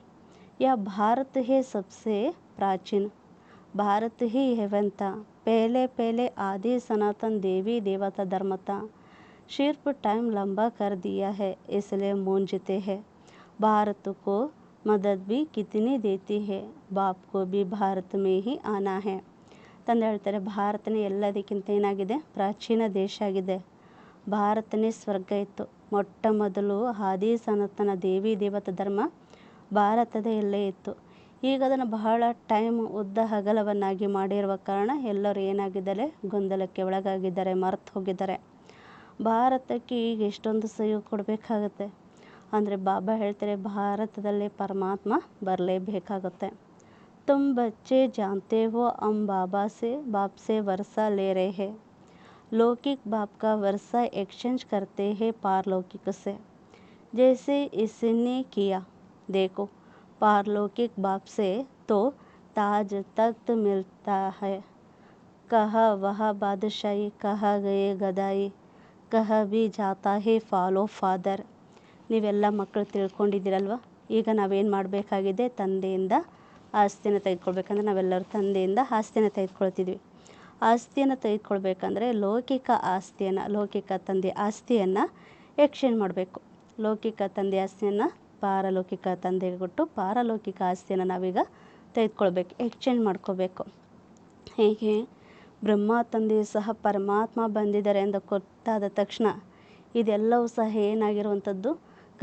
या भारत है सबसे प्राचीन, भारत ही हेवंता, पहले पहले आदि सनातन देवी देवता धर्म था, सिर्फ टाइम लंबा कर दिया है इसलिए मूंझते हैं, भारत को मदद भी कितनी देती है, बाप को भी भारत में ही आना है. ತಂದು ಹೇಳ್ತಾರೆ, ಭಾರತನೇ ಎಲ್ಲದಕ್ಕಿಂತ ಏನಾಗಿದೆ, ಪ್ರಾಚೀನ ದೇಶ ಆಗಿದೆ. ಭಾರತನೇ ಸ್ವರ್ಗ ಇತ್ತು. ಮೊಟ್ಟ ಮೊದಲು ಆದಿ ಸನಾತನ ದೇವಿ ದೇವತಾ ಧರ್ಮ ಭಾರತದ ಎಲ್ಲೇ ಇತ್ತು. ಈಗ ಅದನ್ನು ಬಹಳ ಟೈಮ್ ಉದ್ದ ಅಗಲವನ್ನಾಗಿ ಮಾಡಿರುವ ಕಾರಣ ಎಲ್ಲರೂ ಏನಾಗಿದ್ದಾರೆ, ಗೊಂದಲಕ್ಕೆ ಒಳಗಾಗಿದ್ದಾರೆ, ಮರೆತು ಹೋಗಿದ್ದಾರೆ. ಭಾರತಕ್ಕೆ ಈಗ ಎಷ್ಟೊಂದು ಸಹಯೋಗ ಕೊಡಬೇಕಾಗತ್ತೆ. ಅಂದರೆ ಬಾಬಾ ಹೇಳ್ತಾರೆ, ಭಾರತದಲ್ಲಿ ಪರಮಾತ್ಮ ಬರಲೇಬೇಕಾಗುತ್ತೆ. तुम बच्चे जानते हो हम बाप से वर्षा ले रहे हैं, लौकिक बाप का वर्षा एक्सचेंज करते हैं पारलौकिक से, जैसे इसने किया. देखो पारलौकिक बाप से तो ताज तख्त मिलता है, कहा वह बादशाही, कहा गए गदाई, कहा भी जाता है ಫಾಲೋ ಫಾದರ್. ನೀವೆಲ್ಲ ಮಕ್ಕಳು ತಿಳ್ಕೊಂಡಿದ್ದೀರಲ್ವ. ಈಗ ನಾವೇನು ಮಾಡಬೇಕಾಗಿದೆ, ತಂದೆಯಿಂದ ಆಸ್ತಿಯನ್ನು ತೆಗೆದುಕೊಳ್ಬೇಕಂದ್ರೆ ನಾವೆಲ್ಲರೂ ತಂದೆಯಿಂದ ಆಸ್ತಿಯನ್ನು ತೆಗೆದುಕೊಳ್ತಿದ್ವಿ. ಆಸ್ತಿಯನ್ನು ತೆಗೆದುಕೊಳ್ಬೇಕಂದ್ರೆ ಲೌಕಿಕ ಆಸ್ತಿಯನ್ನು, ಲೌಕಿಕ ತಂದೆ ಆಸ್ತಿಯನ್ನು ಎಕ್ಸ್ಚೇಂಜ್ ಮಾಡಬೇಕು. ಲೌಕಿಕ ತಂದೆ ಆಸ್ತಿಯನ್ನು ಪಾರಲೌಕಿಕ ತಂದೆಗೆ ಕೊಟ್ಟು ಪಾರಲೌಕಿಕ ಆಸ್ತಿಯನ್ನು ನಾವೀಗ ತೆಗೆದುಕೊಳ್ಬೇಕು, ಎಕ್ಸ್ಚೇಂಜ್ ಮಾಡ್ಕೋಬೇಕು. ಹೀಗೆ ಬ್ರಹ್ಮ ತಂದೆಯು ಸಹ ಪರಮಾತ್ಮ ಬಂದಿದ್ದಾರೆ ಎಂದು ಗೊತ್ತಾದ ತಕ್ಷಣ ಇದೆಲ್ಲವೂ ಸಹ ಏನಾಗಿರುವಂಥದ್ದು,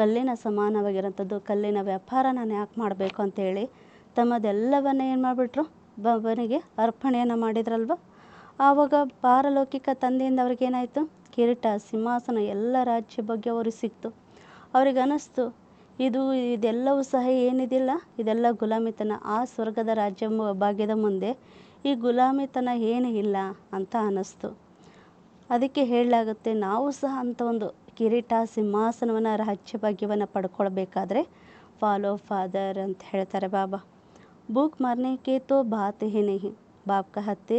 ಕಲ್ಲಿನ ಸಮಾನವಾಗಿರುವಂಥದ್ದು. ಕಲ್ಲಿನ ವ್ಯಾಪಾರ ನಾನು ಯಾಕೆ ಮಾಡಬೇಕು ಅಂತೇಳಿ ತಮ್ಮದೆಲ್ಲವನ್ನ ಏನು ಮಾಡಿಬಿಟ್ರು, ಬಾಬನಿಗೆ ಅರ್ಪಣೆಯನ್ನು ಮಾಡಿದ್ರಲ್ವ. ಆವಾಗ ಪಾರಲೌಕಿಕ ತಂದೆಯಿಂದ ಅವ್ರಿಗೇನಾಯಿತು, ಕಿರೀಟ, ಸಿಂಹಾಸನ, ಎಲ್ಲ ರಾಜ್ಯ ಬಗ್ಗೆ ಅವ್ರಿಗೆ ಸಿಕ್ತು. ಅವ್ರಿಗೆ ಅನ್ನಿಸ್ತು ಇದೆಲ್ಲವೂ ಸಹ ಏನಿದಿಲ್ಲ, ಇದೆಲ್ಲ ಗುಲಾಮಿತನ. ಆ ಸ್ವರ್ಗದ ರಾಜ್ಯ ಭಾಗ್ಯದ ಮುಂದೆ ಈ ಗುಲಾಮಿತನ ಏನೂ ಇಲ್ಲ ಅಂತ ಅನ್ನಿಸ್ತು. ಅದಕ್ಕೆ ಹೇಳಲಾಗುತ್ತೆ, ನಾವು ಸಹ ಅಂಥ ಒಂದು ಕಿರೀಟ, ಸಿಂಹಾಸನವನ್ನು, ರಾಜ್ಯ ಭಾಗ್ಯವನ್ನು ಪಡ್ಕೊಳ್ಬೇಕಾದ್ರೆ ಫಾಲೋ ಫಾದರ್ ಅಂತ ಹೇಳ್ತಾರೆ ಬಾಬಾ. भूख मरने के तो बात ही नहीं, बाप कहते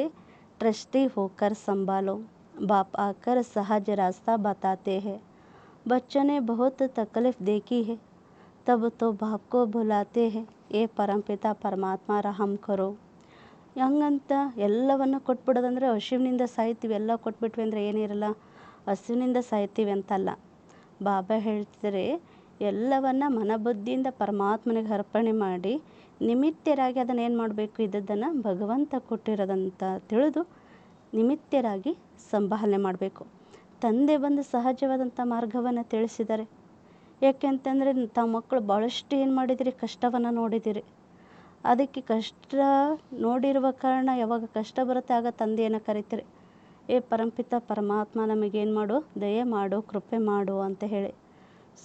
ट्रस्टी होकर संभालो, बाप आकर सहज रास्ता बताते हैं. बच्चों ने बहुत तकलीफ देखी है, तब तो बाप को बुलाते हैं, ये परमपिता परमात्मा रहम करो. ಹಂಗಂತ ಎಲ್ಲವನ್ನು ಕೊಟ್ಬಿಡೋದಂದರೆ ಹಸಿವಿನಿಂದ ಸಾಯ್ತೀವಿ, ಎಲ್ಲ ಕೊಟ್ಬಿಟ್ವಿ ಅಂದರೆ ಏನಿರಲ್ಲ, ಹಸಿವಿನಿಂದ ಸಾಯ್ತೀವಿ ಅಂತಲ್ಲ. ಬಾಬಾ ಹೇಳ್ತಾರೆ, ಎಲ್ಲವನ್ನು ಮನಬುದ್ಧಿಯಿಂದ ಪರಮಾತ್ಮನಿಗೆ ಅರ್ಪಣೆ ಮಾಡಿ ನಿಮಿತ್ತರಾಗಿ ಅದನ್ನು ಏನು ಮಾಡಬೇಕು, ಇದ್ದದ್ದನ್ನು ಭಗವಂತ ಕೊಟ್ಟಿರೋದಂತ ತಿಳಿದು ನಿಮಿತ್ತರಾಗಿ ಸಂಭಾಲನೆ ಮಾಡಬೇಕು. ತಂದೆ ಬಂದು ಸಹಜವಾದಂಥ ಮಾರ್ಗವನ್ನು ತಿಳಿಸಿದ್ದಾರೆ. ಯಾಕೆಂತಂದರೆ ತಾವು ಮಕ್ಕಳು ಭಾಳಷ್ಟು ಏನು ಮಾಡಿದಿರಿ, ಕಷ್ಟವನ್ನು ನೋಡಿದಿರಿ. ಅದಕ್ಕೆ ಕಷ್ಟ ನೋಡಿರುವ ಕಾರಣ ಯಾವಾಗ ಕಷ್ಟ ಬರುತ್ತೆ ಆಗ ತಂದೆಯನ್ನು ಕರಿತೀರಿ, ಏ ಪರಂಪಿತ ಪರಮಾತ್ಮ ನಮಗೇನು ಮಾಡು, ದಯೆ ಮಾಡು, ಕೃಪೆ ಮಾಡು ಅಂತ ಹೇಳಿ.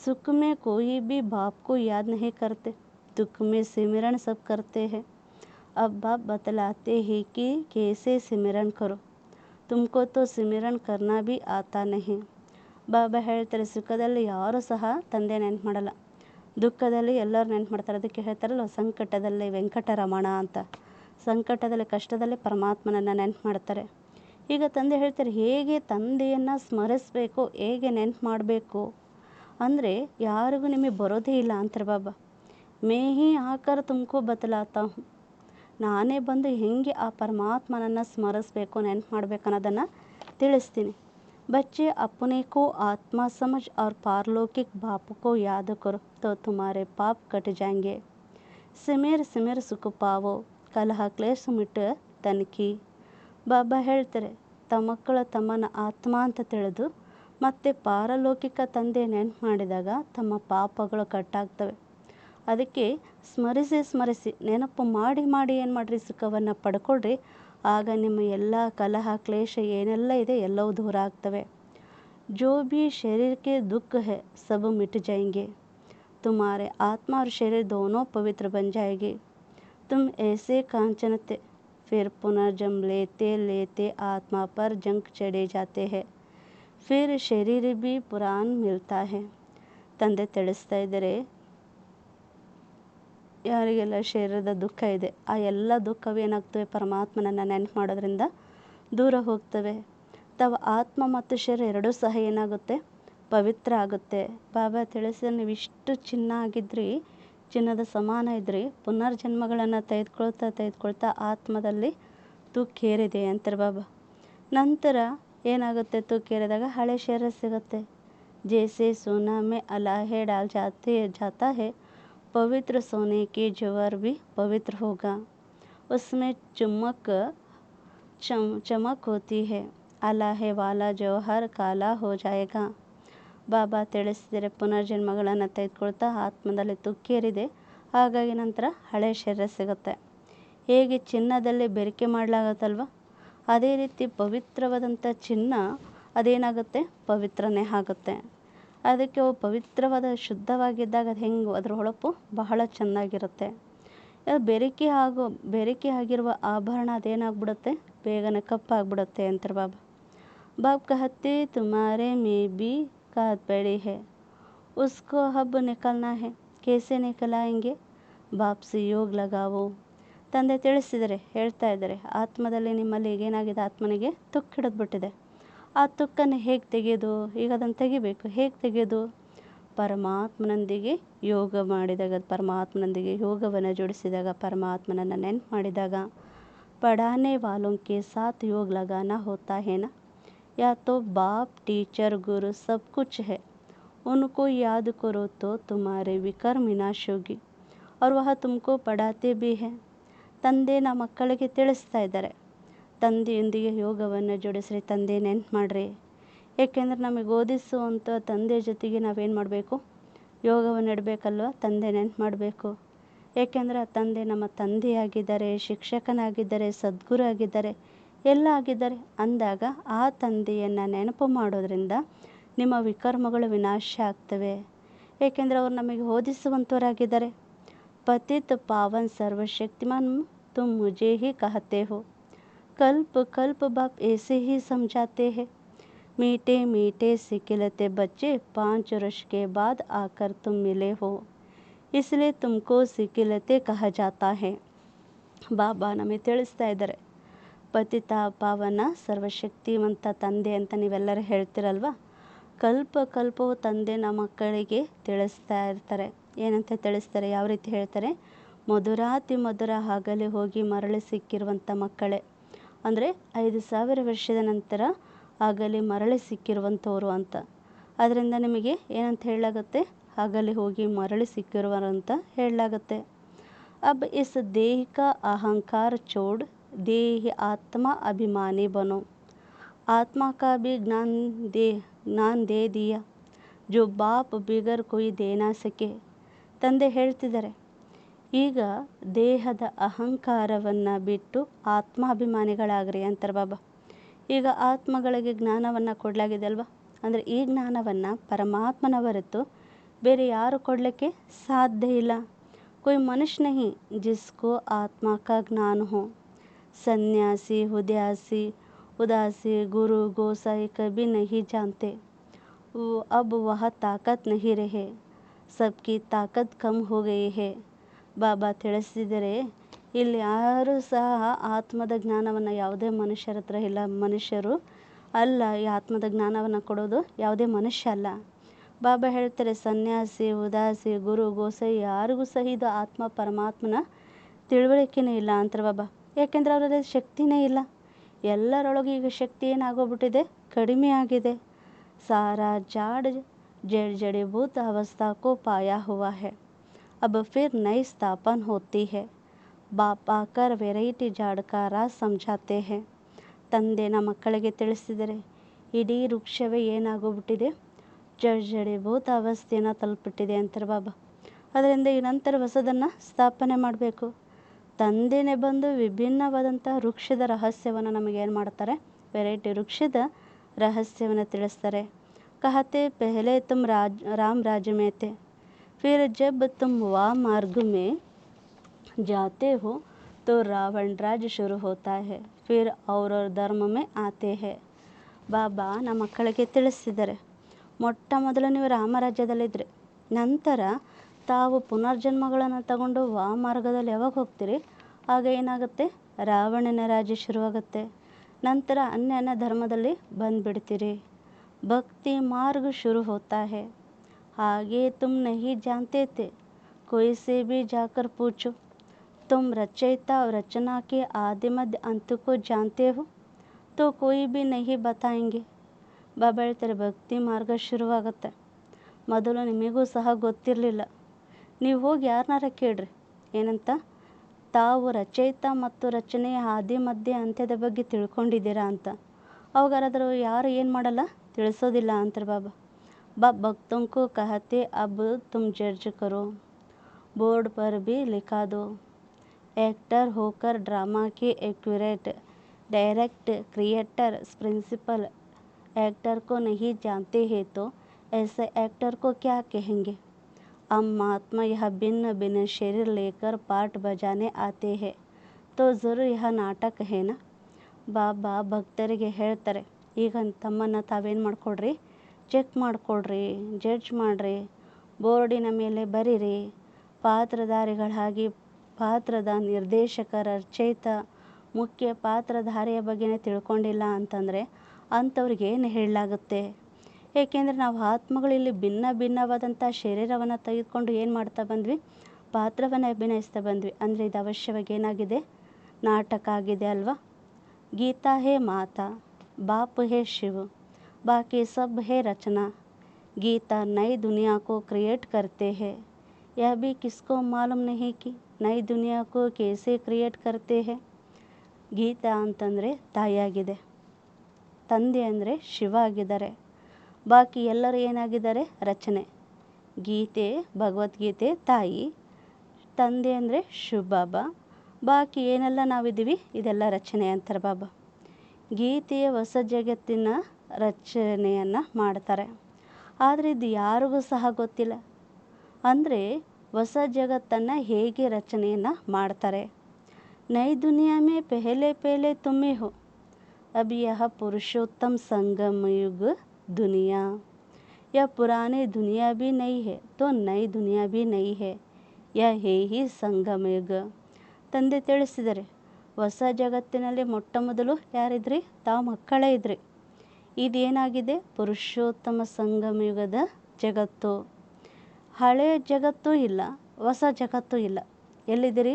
ಸುಖ ಮೇ ಕೋಯಿ ಬಿ ಬಾಪ್ ಕೋ ಯಾದ್ ನಹೀ ಕರ್ತೆ, दुख में सिमरन सब करते हैं. अब बाप बतलाते हैं कि कैसे सिमरन करो, तुमको तो सिमरन करना भी आता नहीं. ಬಾಬಾ ಹೇಳ್ತಾರೆ, ಸುಖದಲ್ಲಿ ಯಾರೂ ಸಹ ತಂದೆ ನೆನ್ಪು ಮಾಡಲ್ಲ, ದುಃಖದಲ್ಲಿ ಎಲ್ಲರೂ ನೆನ್ಪು ಮಾಡ್ತಾರೆ. ಅದಕ್ಕೆ ಹೇಳ್ತಾರಲ್ಲ, ಸಂಕಟದಲ್ಲಿ ವೆಂಕಟರಮಣ ಅಂತ. ಸಂಕಟದಲ್ಲಿ, ಕಷ್ಟದಲ್ಲಿ ಪರಮಾತ್ಮನನ್ನು ನೆನ್ಪು ಮಾಡ್ತಾರೆ. ಈಗ ತಂದೆ ಹೇಳ್ತಾರೆ, ಹೇಗೆ ತಂದೆಯನ್ನು ಸ್ಮರಿಸಬೇಕು, ಹೇಗೆ ನೆನ್ಪು ಮಾಡಬೇಕು ಅಂದರೆ ಯಾರಿಗೂ ನಿಮಗೆ ಬರೋದೇ ಇಲ್ಲ ಅಂತಾರೆ ಬಾಬಾ. ಮೇ ಹಿ ಆಕರ್ ತುಮಕೋ ಬತಲಾತಾ ಹೂँ, ನಾನೇ ಬಂದು ಹೆಂಗೆ ಆ ಪರಮಾತ್ಮನನ್ನು ಸ್ಮರಿಸಬೇಕು, ನೆನ್ಪು ಮಾಡಬೇಕು ಅನ್ನೋದನ್ನು ತಿಳಿಸ್ತೀನಿ. बच्चे अपने को आत्मा समझ और पारलौकिक बाप को याद करो तो तुम्हारे पाप कट जाएंगे. सिमिर सिमिर सुख पावो, कलह क्लेश मिट तनकी. ಬಾಬಾ ಹೇಳ್ತಾರೆ, ತಮ್ಮ ಮಕ್ಕಳು ತಮ್ಮನ್ನು ಆತ್ಮ ಅಂತ ತಿಳಿದು ಮತ್ತು ಪಾರಲೌಕಿಕ ತಂದೆ ನೆನ್ಪು ಮಾಡಿದಾಗ ತಮ್ಮ ಪಾಪಗಳು ಕಟ್ಟಾಗ್ತವೆ. ಅದಕ್ಕೆ ಸ್ಮರಿಸಿ ಸ್ಮರಿಸಿ ನೆನಪು ಮಾಡಿ ಮಾಡಿ ಏನು ಮಾಡಿರಿ, ಸುಖವನ್ನು ಪಡ್ಕೊಳ್ರಿ. ಆಗ ನಿಮ್ಮ ಎಲ್ಲ ಕಲಹ ಕ್ಲೇಶ ಏನೆಲ್ಲ ಇದೆ ಎಲ್ಲವೂ ದೂರ ಆಗ್ತವೆ. जो भी शरीर के दुख है सब मिट जाएंगे, तुम्हारे आत्मा और शरीर दोनों पवित्र बन जाएंगे. तुम ऐसे कांचन थे, फिर पुनर्जन्म लेते लेते आत्मा पर जंग चढ़े जाते हैं, फिर शरीर भी पुराण मिलता है. ತಂದೆ ತಿಳಿಸ್ತಾ ಇದ್ದಾರೆ, ಯಾರಿಗೆಲ್ಲ ಶರೀರದ ದುಃಖ ಇದೆ ಆ ಎಲ್ಲ ದುಃಖವೇನಾಗ್ತವೆ, ಪರಮಾತ್ಮನನ್ನು ನೆನಪು ಮಾಡೋದ್ರಿಂದ ದೂರ ಹೋಗ್ತವೆ. ತಾವು ಆತ್ಮ ಮತ್ತು ಶರೀರ ಎರಡೂ ಸಹ ಏನಾಗುತ್ತೆ, ಪವಿತ್ರ ಆಗುತ್ತೆ. ಬಾಬಾ ತಿಳಿಸಿದ, ನೀವು ಇಷ್ಟು ಚಿನ್ನ ಆಗಿದ್ರಿ, ಚಿನ್ನದ ಸಮಾನ ಇದ್ದರೆ ಪುನರ್ಜನ್ಮಗಳನ್ನು ತೆಗೆದುಕೊಳ್ತಾ ಆತ್ಮದಲ್ಲಿ ತುಕ್ಕೇರಿದೆ ಅಂತಾರೆ ಬಾಬಾ. ನಂತರ ಏನಾಗುತ್ತೆ, ತುಕ್ಕೇರಿದಾಗ ಹಳೆ ಶರೀರ ಸಿಗುತ್ತೆ. जैसे सोना में अलाहे डाल जाता है, पवित्र सोने की जवार भी पवित्र होगा, उसमें चमक होती है, अलाहे वाला जौहर काला हो जाएगा. ಬಾಬಾ ತಿಳಿಸಿದರೆ ಪುನರ್ಜನ್ಮಗಳನ್ನು ತೆಗೆದುಕೊಳ್ತಾ ಆತ್ಮದಲ್ಲಿ ತುಕ್ಕೇರಿದೆ, ಹಾಗಾಗಿ ನಂತರ ಹಳೆ ಶರೀರ ಸಿಗುತ್ತೆ. ಹೇಗೆ ಚಿನ್ನದಲ್ಲಿ ಬೆರಕೆ ಮಾಡಲಾಗುತ್ತಲ್ವ, ಅದೇ ರೀತಿ ಪವಿತ್ರವಾದಂಥ ಚಿನ್ನ ಅದೇನಾಗುತ್ತೆ, ಪವಿತ್ರನೇ ಆಗುತ್ತೆ. ಅದಕ್ಕೆ ಅವು ಪವಿತ್ರವಾದ ಶುದ್ಧವಾಗಿದ್ದಾಗ ಅದು ಹೆಂಗೆ ಅದರ ಹೊಳಪು ಬಹಳ ಚೆನ್ನಾಗಿರುತ್ತೆ. ಬೆರಕೆ ಆಗಿರುವ ಆಭರಣ ಅದೇನಾಗ್ಬಿಡುತ್ತೆ, ಬೇಗನೆ ಕಪ್ಪಾಗ್ಬಿಡುತ್ತೆ ಅಂತಾರೆ ಬಾಬಾ. ಬಾಬ್ ಕಹತೆ ತುಮಾರೆ ಮೇ ಬಿ ಕಾದ್ ಪಡಿ ಹೈ, ಉಸ್ಕೋ ಹಬ್ ನಿಕಲ್ನಾ ಹೈ, ಕೇಸೆ ನಿಕಲಾಯಂಗೆ, ಬಾಪ್ಸಿ ಯೋಗ ಲಗಾವೋ. ತಂದೆ ತಿಳಿಸಿದರೆ, ಹೇಳ್ತಾ ಇದ್ದಾರೆ, ಆತ್ಮದಲ್ಲಿ ನಿಮ್ಮಲ್ಲಿ ಈಗೇನಾಗಿದೆ, ಆತ್ಮನಿಗೆ ತುಕ್ಕು ಹಿಡಿದ್ಬಿಟ್ಟಿದೆ. ಆ ತುಕ್ಕನ್ನು ಹೇಗೆ ತೆಗೆಯೋದು, ಈಗ ಅದನ್ನು ತೆಗಿಬೇಕು. ಹೇಗೆ ತೆಗೆಯೋದು, ಪರಮಾತ್ಮನೊಂದಿಗೆ ಯೋಗ ಮಾಡಿದಾಗ, ಪರಮಾತ್ಮನೊಂದಿಗೆ ಯೋಗವನ್ನು ಜೋಡಿಸಿದಾಗ, ಪರಮಾತ್ಮನನ್ನು ನೆನಪು ಮಾಡಿದಾಗ, ಪಢಾನೆ ವಾಲೋಂ ಕೆ ಸಾಥ್ ಯೋಗ ಲಗಾನಾ ಹೋತಾ ಹೈ ನಾ, या तो बाप टीचर गुरु सब कुछ है, उनको याद करो तो तुम्हारे विकर्म विनाश होगी और वह तुमको पढ़ाते भी है. ತಂದೆ ನಮ್ಮ ಮಕ್ಕಳಿಗೆ ತಿಳಿಸ್ತಾ ಇದ್ದಾರೆ, ತಂದೆಯೊಂದಿಗೆ ಯೋಗವನ್ನು ಜೋಡಿಸ್ರಿ, ತಂದೆ ನೆನ್ಪು ಮಾಡಿರಿ. ಏಕೆಂದರೆ ನಮಗೆ ಓದಿಸುವಂಥ ತಂದೆ ಜೊತೆಗೆ ನಾವೇನು ಮಾಡಬೇಕು, ಯೋಗವನ್ನು ಇಡಬೇಕಲ್ವ, ತಂದೆ ನೆನ್ಪು ಮಾಡಬೇಕು. ಏಕೆಂದರೆ ಆ ತಂದೆ ನಮ್ಮ ತಂದೆಯಾಗಿದ್ದಾರೆ, ಶಿಕ್ಷಕನಾಗಿದ್ದಾರೆ, ಸದ್ಗುರು ಆಗಿದ್ದಾರೆ, ಎಲ್ಲ ಆಗಿದ್ದಾರೆ. ಅಂದಾಗ ಆ ತಂದೆಯನ್ನು ನೆನಪು ಮಾಡೋದ್ರಿಂದ ನಿಮ್ಮ ವಿಕರ್ಮಗಳು ವಿನಾಶ ಆಗ್ತವೆ. ಏಕೆಂದರೆ ಅವರು ನಮಗೆ ಓದಿಸುವಂಥವರಾಗಿದ್ದಾರೆ. ಪತಿತ್ ಪಾವನ್ ಸರ್ವಶಕ್ತಿಮಾನ್ ತುಮ್ ಮುಜೆ ಹಿ ಕಹತೆ ಹೋ, ಕಲ್ಪ ಕಲ್ಪ ಬಾಪ್ ऐसे ही समझाते हैं, मीठे मीठे सिखिलते बच्चे 5 वर्ष के बाद आकर तुम मिले हो, इसलिए तुमको सिखिलते कहा जाता है. ಬಾಬಾ ನಮಗೆ ತಿಳಿಸ್ತಾ ಇದ್ದಾರೆ, ಪತಿತ ಪಾವನ ಸರ್ವಶಕ್ತಿವಂತ ತಂದೆ ಅಂತ ನೀವೆಲ್ಲರೂ ಹೇಳ್ತಿರಲ್ವ. ಕಲ್ಪವು ತಂದೆ ನಮ್ಮ ಮಕ್ಕಳಿಗೆ ತಿಳಿಸ್ತಾ ಇರ್ತಾರೆ. ಏನಂತ ತಿಳಿಸ್ತಾರೆ, ಯಾವ ರೀತಿ ಹೇಳ್ತಾರೆ, ಮಧುರಾತಿ ಮಧುರ ಆಗಲೇ ಹೋಗಿ ಮರಳಿ ಸಿಕ್ಕಿರುವಂಥ ಮಕ್ಕಳೇ, ಅಂದರೆ 5000 ವರ್ಷದ ನಂತರ ಆಗಲೇ ಮರಳಿ ಸಿಕ್ಕಿರುವಂಥವ್ರು ಅಂತ. ಅದರಿಂದ ನಿಮಗೆ ಏನಂತ ಹೇಳಲಾಗುತ್ತೆ, ಆಗಲೇ ಹೋಗಿ ಮರಳಿ ಸಿಕ್ಕಿರುವಂತ ಹೇಳಲಾಗುತ್ತೆ. अब इस देह का अहंकार छोड़ देह आत्मा अभिमानी बनो, आत्मा का भी ज्ञान दे दिया जो बाप बिगर कोई दे ना सके. ತಂದೆ ಹೇಳ್ತಿದ್ದಾರೆ, ಈಗ ದೇಹದ ಅಹಂಕಾರವನ್ನು ಬಿಟ್ಟು ಆತ್ಮಾಭಿಮಾನಿಗಳಾಗ್ರಿ ಅಂತಾರೆ ಬಾಬಾ. ಈಗ ಆತ್ಮಗಳಿಗೆ ಜ್ಞಾನವನ್ನು ಕೊಡಲಾಗಿದೆ ಅಲ್ವಾ, ಅಂದರೆ ಈ ಜ್ಞಾನವನ್ನು ಪರಮಾತ್ಮನ ಹೊರತು ಬೇರೆ ಯಾರು ಕೊಡಲಿಕ್ಕೆ ಸಾಧ್ಯ ಇಲ್ಲ. कोई मनुष्य नहीं जिसको आत्मा का ज्ञान हो. सन्यासी उदासी गुरु गोसाई कभी नहीं जानते, वो अब वह ताकत नहीं रहे, सबकी ताकत कम हो गई है. ಬಾಬಾ ತಿಳಿಸಿದರೆ, ಇಲ್ಲಿ ಯಾರೂ ಸಹ ಆತ್ಮದ ಜ್ಞಾನವನ್ನು ಯಾವುದೇ ಮನುಷ್ಯರ ಹತ್ರ ಇಲ್ಲ. ಮನುಷ್ಯರು ಅಲ್ಲ, ಈ ಆತ್ಮದ ಜ್ಞಾನವನ್ನು ಕೊಡೋದು ಯಾವುದೇ ಮನುಷ್ಯ ಅಲ್ಲ. ಬಾಬಾ ಹೇಳ್ತಾರೆ, ಸನ್ಯಾಸಿ ಉದಾಸಿ ಗುರು ಗೋಸೈ ಯಾರಿಗೂ ಸಹ ಇದು ಆತ್ಮ ಪರಮಾತ್ಮನ ತಿಳುವಳಿಕೆನೇ ಇಲ್ಲ ಅಂತಾರೆ ಬಾಬಾ. ಯಾಕೆಂದರೆ ಅವರಲ್ಲಿ ಶಕ್ತಿನೇ ಇಲ್ಲ. ಎಲ್ಲರೊಳಗೆ ಈಗ ಶಕ್ತಿ ಏನಾಗೋಗ್ಬಿಟ್ಟಿದೆ, ಕಡಿಮೆ ಆಗಿದೆ. ಸಾರಾ ಜಡೀಭೂತ ಅವಸ್ಥಾ ಕೋ ಪಾಯಾ ಹುವಾ ಹೈ, ಅಬ್ ಫಿರ್ ನೈ ಸ್ಥಾಪನ್ ಹೋತಿ ಹೈ, ಬಾಪ್ ಆಕರ್ ವೆರೈಟಿ ಜಾಡ್ ಕಾ ರಾಜ್ ಸಮझाते हैं. ತಂದೆ ನಮ್ಮ ಮಕ್ಕಳಿಗೆ ತಿಳಿಸಿದರೆ, ಇಡೀ ವೃಕ್ಷವೇ ಏನಾಗೋಗ್ಬಿಟ್ಟಿದೆ, ಜಡೀಭೂತ ಅವಸ್ಥೆಯನ್ನು ತಲುಪಿಟ್ಟಿದೆ ಅಂತಾರೆ ಬಾಬಾ. ಅದರಿಂದ ಈ ನಂತರ ಹೊಸದನ್ನು ಸ್ಥಾಪನೆ ಮಾಡಬೇಕು. ತಂದೆನೇ ಬಂದು ವಿಭಿನ್ನವಾದಂಥ ವೃಕ್ಷದ ರಹಸ್ಯವನ್ನು ನಮಗೇನು ಮಾಡ್ತಾರೆ, ವೆರೈಟಿ ವೃಕ್ಷದ ರಹಸ್ಯವನ್ನು ತಿಳಿಸ್ತಾರೆ. ಕಹತೆ ಪೆಹಲೆ ತುಮ್ ರಾಮ್ ರಾಜ್ಯ ಮೇ ಥೆ, ಫಿರ್ ಜಬ್ ತುಮ್ ವಾ ಮಾರ್ಗ ಮೇ ಜಾತೆ ಹೋ तो रावण राज्य शुरू होता है, फिर और ಧರ್ಮ ಮೇ ಆತೆ ಹೈ. ಬಾಬಾ ನಮ್ಮ ಮಕ್ಕಳಿಗೆ ತಿಳಿಸಿದ್ದಾರೆ, ಮೊಟ್ಟ ಮೊದಲು ನೀವು ರಾಮರಾಜ್ಯದಲ್ಲಿದ್ದರೆ, ನಂತರ ತಾವು ಪುನರ್ಜನ್ಮಗಳನ್ನು ತಗೊಂಡು ಮಾರ್ಗದಲ್ಲಿ ಯಾವಾಗ ಹೋಗ್ತೀರಿ, ಆಗ ಏನಾಗುತ್ತೆ, ರಾವಣನ ರಾಜ್ಯ ಶುರುವಾಗುತ್ತೆ. ನಂತರ ಅನ್ಯ ಧರ್ಮದಲ್ಲಿ ಬಂದುಬಿಡ್ತೀರಿ. ಭಕ್ತಿ ಮಾರ್ಗ ಶುರು ಹೋತಾ ಹೈ, ಹಾಗೆ ತುಮ್ ನಹಿ ಜಾನ್ತೆ ಥೆ कोई से भी जाकर पूछो, तुम रचयिता और रचना के आदि मध्य अंत को जानते हो, तो कोई भी नहीं बताएंगे. ಬಾಬಾ ಹೇಳ್ತಾರೆ, ಭಕ್ತಿ ಮಾರ್ಗ ಶುರುವಾಗುತ್ತೆ. ಮೊದಲು ನಿಮಗೂ ಸಹ ಗೊತ್ತಿರಲಿಲ್ಲ. ನೀವು ಹೋಗಿ ಯಾರನ್ನಾರ ಕೇಳ್ರಿ ಏನಂತ, ತಾವು ರಚಯಿತ ಮತ್ತು ರಚನೆಯ ಆದಿ ಮಧ್ಯೆ ಅಂತ್ಯದ ಬಗ್ಗೆ ತಿಳ್ಕೊಂಡಿದ್ದೀರಾ ಅಂತ. ಅವಾಗಾರಾದರೂ ಯಾರು ಏನು ಮಾಡಲ್ಲ, ತಿಳಿಸೋದಿಲ್ಲ ಅಂತಾರೆ ಬಾಬಾ. भक्तों को कहते अब तुम जज करो, बोर्ड पर भी लिखा दो, एक्टर होकर ड्रामा के accurate direct creator principal actor को नहीं जानते हैं तो ऐसे एक्टर को क्या कहेंगे. हम महात्मा यह भिन्न भिन्न शरीर लेकर पाठ बजाने आते हैं तो ज़रूर यह नाटक है ना. ಬಾಬಾ ಭಕ್ತರಿಗೆ ಹೇಳ್ತಾರೆ, ಈಗ ತಮ್ಮನ್ನು ತಾವೇನು ಮಾಡ್ಕೊಳ್ರಿ, ಚೆಕ್ ಮಾಡಿಕೊಡ್ರಿ, ಜಡ್ಜ್ ಮಾಡಿರಿ, ಬೋರ್ಡಿನ ಮೇಲೆ ಬರೀರಿ. ಪಾತ್ರಧಾರಿಗಳಾಗಿ ಪಾತ್ರದ ನಿರ್ದೇಶಕ, ರಚಯಿತ, ಮುಖ್ಯ ಪಾತ್ರಧಾರಿಯ ಬಗ್ಗೆನೇ ತಿಳ್ಕೊಂಡಿಲ್ಲ ಅಂತಂದರೆ ಅಂಥವ್ರಿಗೆ ಏನು ಹೇಳಲಾಗುತ್ತೆ. ಏಕೆಂದರೆ ನಾವು ಆತ್ಮಗಳಲ್ಲಿ ಭಿನ್ನ ಭಿನ್ನವಾದಂಥ ಶರೀರವನ್ನು ತೆಗೆದುಕೊಂಡು ಏನು ಮಾಡ್ತಾ ಬಂದ್ವಿ, ಪಾತ್ರವನ್ನು ಅಭಿನಯಿಸ್ತಾ ಬಂದ್ವಿ. ಅಂದರೆ ಇದು ಅವಶ್ಯವಾಗಿ ಏನಾಗಿದೆ, ನಾಟಕ ಆಗಿದೆ ಅಲ್ವಾ. ಗೀತಾ ಹೇ ಮಾತಾ, ಬಾಪ್ ಹೇ ಶಿವ, बाकी सब है रचना. गीता नई दुनिया को क्रिएट करते हैं. यह भी किसको मालूम नहीं कि नई दुनिया को कैसे क्रिएट करते हैं. ಗೀತಾ ಅಂತಂದರೆ ತಾಯಿಯಾಗಿದೆ, ತಂದೆ ಅಂದರೆ ಶಿವ ಆಗಿದ್ದಾರೆ, ಬಾಕಿ ಎಲ್ಲರೂ ಏನಾಗಿದ್ದಾರೆ, ರಚನೆ. ಗೀತೆ ಭಗವದ್ಗೀತೆ ತಾಯಿ, ತಂದೆ ಅಂದರೆ ಶಿವ ಬಾಬಾ, ಬಾಕಿ ಏನೆಲ್ಲ ನಾವಿದ್ದೀವಿ ಇದೆಲ್ಲ ರಚನೆ ಅಂತಾರೆ ಬಾಬಾ. ಗೀತೆಯ ಹೊಸ ಜಗತ್ತಿನ ರಚನೆಯನ್ನು ಮಾಡ್ತಾರೆ. ಆದರೆ ಇದು ಯಾರಿಗೂ ಸಹ ಗೊತ್ತಿಲ್ಲ. ಅಂದರೆ ಹೊಸ ಜಗತ್ತನ್ನು ಹೇಗೆ ರಚನೆಯನ್ನು ಮಾಡ್ತಾರೆ. ನೈ ದುನಿಯಾ ಮೇ ಪೆಹಲೆ ಪೆಹಲೆ ತುಮ್ಮೆ ಹೋ, अब यह पुरुषोत्तम संगम युग दुनिया, यह पुरानी दुनिया भी नहीं है तो नई दुनिया भी नहीं है, यह है ही ಸಂಗಮ ಯುಗ. ತಂದೆ ತಿಳಿಸಿದರೆ, ಹೊಸ ಜಗತ್ತಿನಲ್ಲಿ ಮೊಟ್ಟ ಮೊದಲು ಯಾರಿದ್ರಿ, ತಾವು ಮಕ್ಕಳೇ ಇದ್ರಿ. ಇದೇನಾಗಿದೆ, ಪುರುಷೋತ್ತಮ ಸಂಗಮ ಯುಗದ ಜಗತ್ತು. ಹಳೆಯ ಜಗತ್ತೂ ಇಲ್ಲ, ಹೊಸ ಜಗತ್ತೂ ಇಲ್ಲ. ಎಲ್ಲಿದ್ದೀರಿ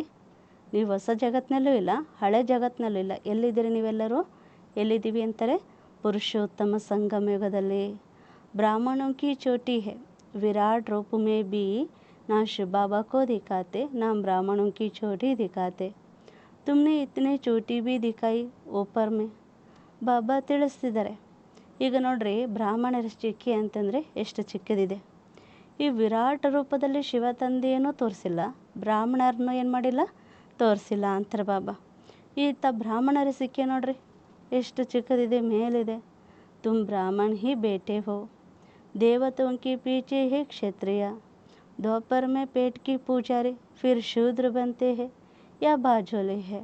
ನೀವು? ಹೊಸ ಜಗತ್ತಿನಲ್ಲೂ ಇಲ್ಲ, ಹಳೆ ಜಗತ್ತಿನಲ್ಲೂ ಇಲ್ಲ. ಎಲ್ಲಿದ್ದೀರಿ ನೀವೆಲ್ಲರೂ? ಎಲ್ಲಿದ್ದೀವಿ ಅಂತಾರೆ, ಪುರುಷೋತ್ತಮ ಸಂಗಮ ಯುಗದಲ್ಲಿ. ಬ್ರಾಹ್ಮಣೋं की चोटी है, विराट रूप में भी ना शिव बाबा को दिखाते ना ब्राह्मणों की चोटी दिखाते, तुमने इतने चोटी भी दिखाई ऊपर में. ಬಾಬಾ ತಿಳಿಸ್ತಿದ್ದಾರೆ, ಈಗ ನೋಡ್ರಿ, ಬ್ರಾಹ್ಮಣರ ಚಿಕ್ಕಿ ಅಂತಂದರೆ ಎಷ್ಟು ಚಿಕ್ಕದಿದೆ. ಈ ವಿರಾಟ್ ರೂಪದಲ್ಲಿ ಶಿವ ತಂದೆಯೇನೂ ತೋರಿಸಿಲ್ಲ, ಬ್ರಾಹ್ಮಣರನ್ನು ಏನು ಮಾಡಿಲ್ಲ, ತೋರಿಸಿಲ್ಲ ಅಂತಾರೆ ಬಾಬಾ. ಈತ ಬ್ರಾಹ್ಮಣರ ಸಿಕ್ಕಿ ನೋಡ್ರಿ ಎಷ್ಟು ಚಿಕ್ಕದಿದೆ, ಮೇಲಿದೆ. ತುಮ್ ಬ್ರಾಹ್ಮಣ ಹಿ ಬೇಟೆ ಹೋ, ದೇವತೋं के पीछे है क्षत्रिय, दोपहर में पेट की पुजारी, फिर शूद्र बनते हैं या बाजोले है.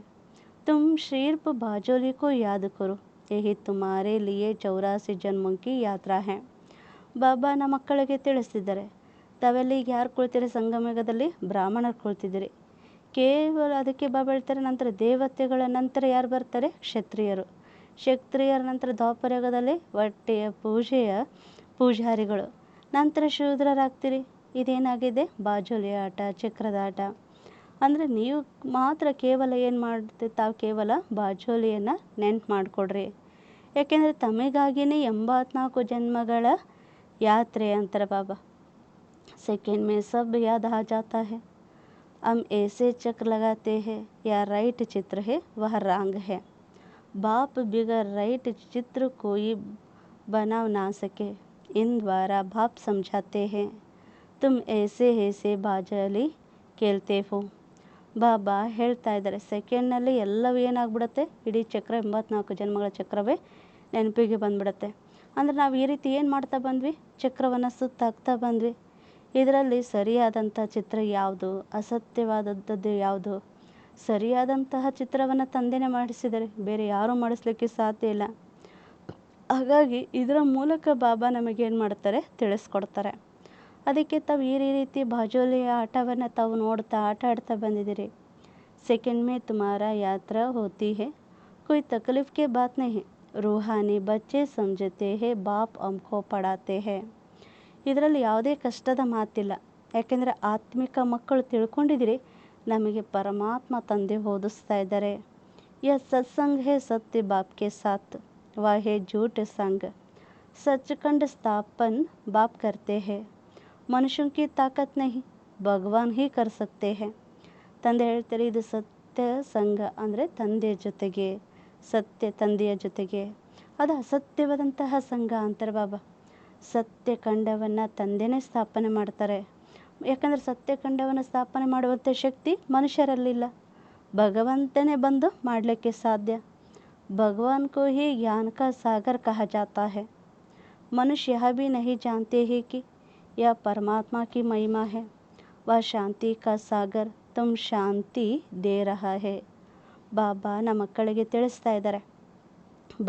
तुम सिर्फ बाजोली को याद करो, यही तुम्हारे लिए 84 जन्मों की यात्रा है. ಬಾಬಾ ನಮ್ಮ ಮಕ್ಕಳಿಗೆ ತಿಳಿಸ್ತಿದ್ದಾರೆ, ತಾವೆಲ್ಲ ಈಗ ಯಾರು ಕುಳ್ತೀರಿ ಸಂಗಮಯುಗದಲ್ಲಿ? ಬ್ರಾಹ್ಮಣರು ಕುಳ್ತಿದ್ದೀರಿ. ಕೇವಲ ಅದಕ್ಕೆ ಬಾಬಾ ಹೇಳ್ತಾರೆ, ನಂತರ ದೇವತೆಗಳ ನಂತರ ಯಾರು ಬರ್ತಾರೆ? ಕ್ಷತ್ರಿಯರು. ಕ್ಷತ್ರಿಯರ ನಂತರ ದ್ವಾಪರಯುಗದಲ್ಲಿ ಹೊಟ್ಟೆಯ ಪೂಜೆಯ ಪೂಜಾರಿಗಳು, ನಂತರ ಶೂದ್ರರಾಗ್ತೀರಿ. ಇದೇನಾಗಿದೆ, ಬಾಜೋಲಿ ಆಟ, ಚಕ್ರದ ಆಟ. ಅಂದರೆ ನೀವು ಮಾತ್ರ ಕೇವಲ ಏನು ಮಾಡ್ತೀವಿ, ತಾವು ಕೇವಲ ಬಾಜೋಲಿಯನ್ನು ನೆನ್ಪು ಮಾಡಿಕೊಡ್ರಿ. ಯಾಕೆಂದರೆ ತಮಗಾಗಿಯೇ 84 ಜನ್ಮಗಳ ಯಾತ್ರೆ ಅಂತಾರೆ ಬಾಬಾ. सेकेंड में सब याद आ जाता है, हम ऐसे चक्र लगाते हैं, या राइट चित्र है वह रंग है. बाप बिगर राइट चित्र कोई बना ना सके, इन द्वारा बाप समझाते हैं, तुम ऐसे ऐसे ಬಾಜಲಿ ಕೇಳ್ತೆ ಹೋ. ಬಾಬಾ ಹೇಳ್ತಾ ಇದ್ದಾರೆ, ಸೆಕೆಂಡ್ನಲ್ಲಿ ಎಲ್ಲವೂ ಏನಾಗ್ಬಿಡುತ್ತೆ, ಇಡೀ ಚಕ್ರ 84 ಜನ್ಮಗಳ ಚಕ್ರವೇ ನೆನಪಿಗೆ ಬಂದ್ಬಿಡುತ್ತೆ. ಅಂದರೆ ನಾವು ಈ ರೀತಿ ಏನು ಮಾಡ್ತಾ ಬಂದ್ವಿ, ಚಕ್ರವನ್ನು ಸುತ್ತಾಕ್ತಾ ಬಂದ್ವಿ. ಇದರಲ್ಲಿ ಸರಿಯಾದಂಥ ಚಿತ್ರ ಯಾವುದು, ಅಸತ್ಯವಾದದ್ದು ಯಾವುದು? ಸರಿಯಾದಂತಹ ಚಿತ್ರವನ್ನು ತಂದೆನೇ ಮಾಡಿಸಿದ್ದಾರೆ, ಬೇರೆ ಯಾರೂ ಮಾಡಿಸ್ಲಿಕ್ಕೆ ಸಾಧ್ಯ ಇಲ್ಲ. ಹಾಗಾಗಿ ಇದರ ಮೂಲಕ ಬಾಬಾ ನಮಗೇನು ಮಾಡ್ತಾರೆ, ತಿಳಿಸ್ಕೊಡ್ತಾರೆ. ಅದಕ್ಕೆ ತಾವು ಈ ರೀತಿ ಬಾಜೋಲಿಯ ಆಟವನ್ನು ತಾವು ನೋಡ್ತಾ ಆಟ ಆಡ್ತಾ ಬಂದಿದ್ದೀರಿ. सेकंड में तुम्हारा यात्रा होती है, कोई तकलीफ़ की बात नहीं, रूहानी बच्चे समझते हैं, बाप हमको पढ़ाते हैं. ಇದರಲ್ಲಿ ಯಾವುದೇ ಕಷ್ಟದ ಮಾತಿಲ್ಲ. ಯಾಕೆಂದರೆ ಆತ್ಮಿಕ ಮಕ್ಕಳು ತಿಳ್ಕೊಂಡಿದ್ದೀರಿ ನಮಗೆ ಪರಮಾತ್ಮ ತಂದೆ ಓದಿಸ್ತಾ ಇದ್ದಾರೆ. यह सत्संग है सत्य बाप के साथ, वह है झूठ संग, सचखंड स्थापन बाप करते हैं, मनुष्यों की ताकत नहीं ಭಗವಾನ್ ಹೀ ಕರ್ ಸಕ್ತೆ ಹೇ. ತಂದೆ ಹೇಳ್ತಾರೆ ಇದು ಸತ್ಯ ಸಂಘ ಅಂದರೆ ತಂದೆಯ ಜೊತೆಗೆ, ಸತ್ಯ ತಂದೆಯ ಜೊತೆಗೆ. ಅದು ಅಸತ್ಯವಾದಂತಹ ಸಂಘ ಅಂತಾರೆ ಬಾಬಾ. ಸತ್ಯಖಂಡವನ್ನು ತಂದೆನೇ ಸ್ಥಾಪನೆ ಮಾಡ್ತಾರೆ. ಯಾಕಂದರೆ ಸತ್ಯಖಂಡವನ್ನು ಸ್ಥಾಪನೆ ಮಾಡುವಂಥ ಶಕ್ತಿ ಮನುಷ್ಯರಲ್ಲಿಲ್ಲ, ಭಗವಂತನೇ ಬಂದು ಮಾಡಲಿಕ್ಕೆ ಸಾಧ್ಯ. भगवान को ही ज्ञान का सागर कहा जाता है. मनुष्य यह भी नहीं जानते हैं कि यह परमात्मा की महिमा है. वह शांति का सागर तुम शांति दे रहा है. ಬಾಬಾ ನಮ್ಮ ಮಕ್ಕಳಿಗೆ ತಿಳಿಸ್ತಾ ಇದ್ದಾರೆ,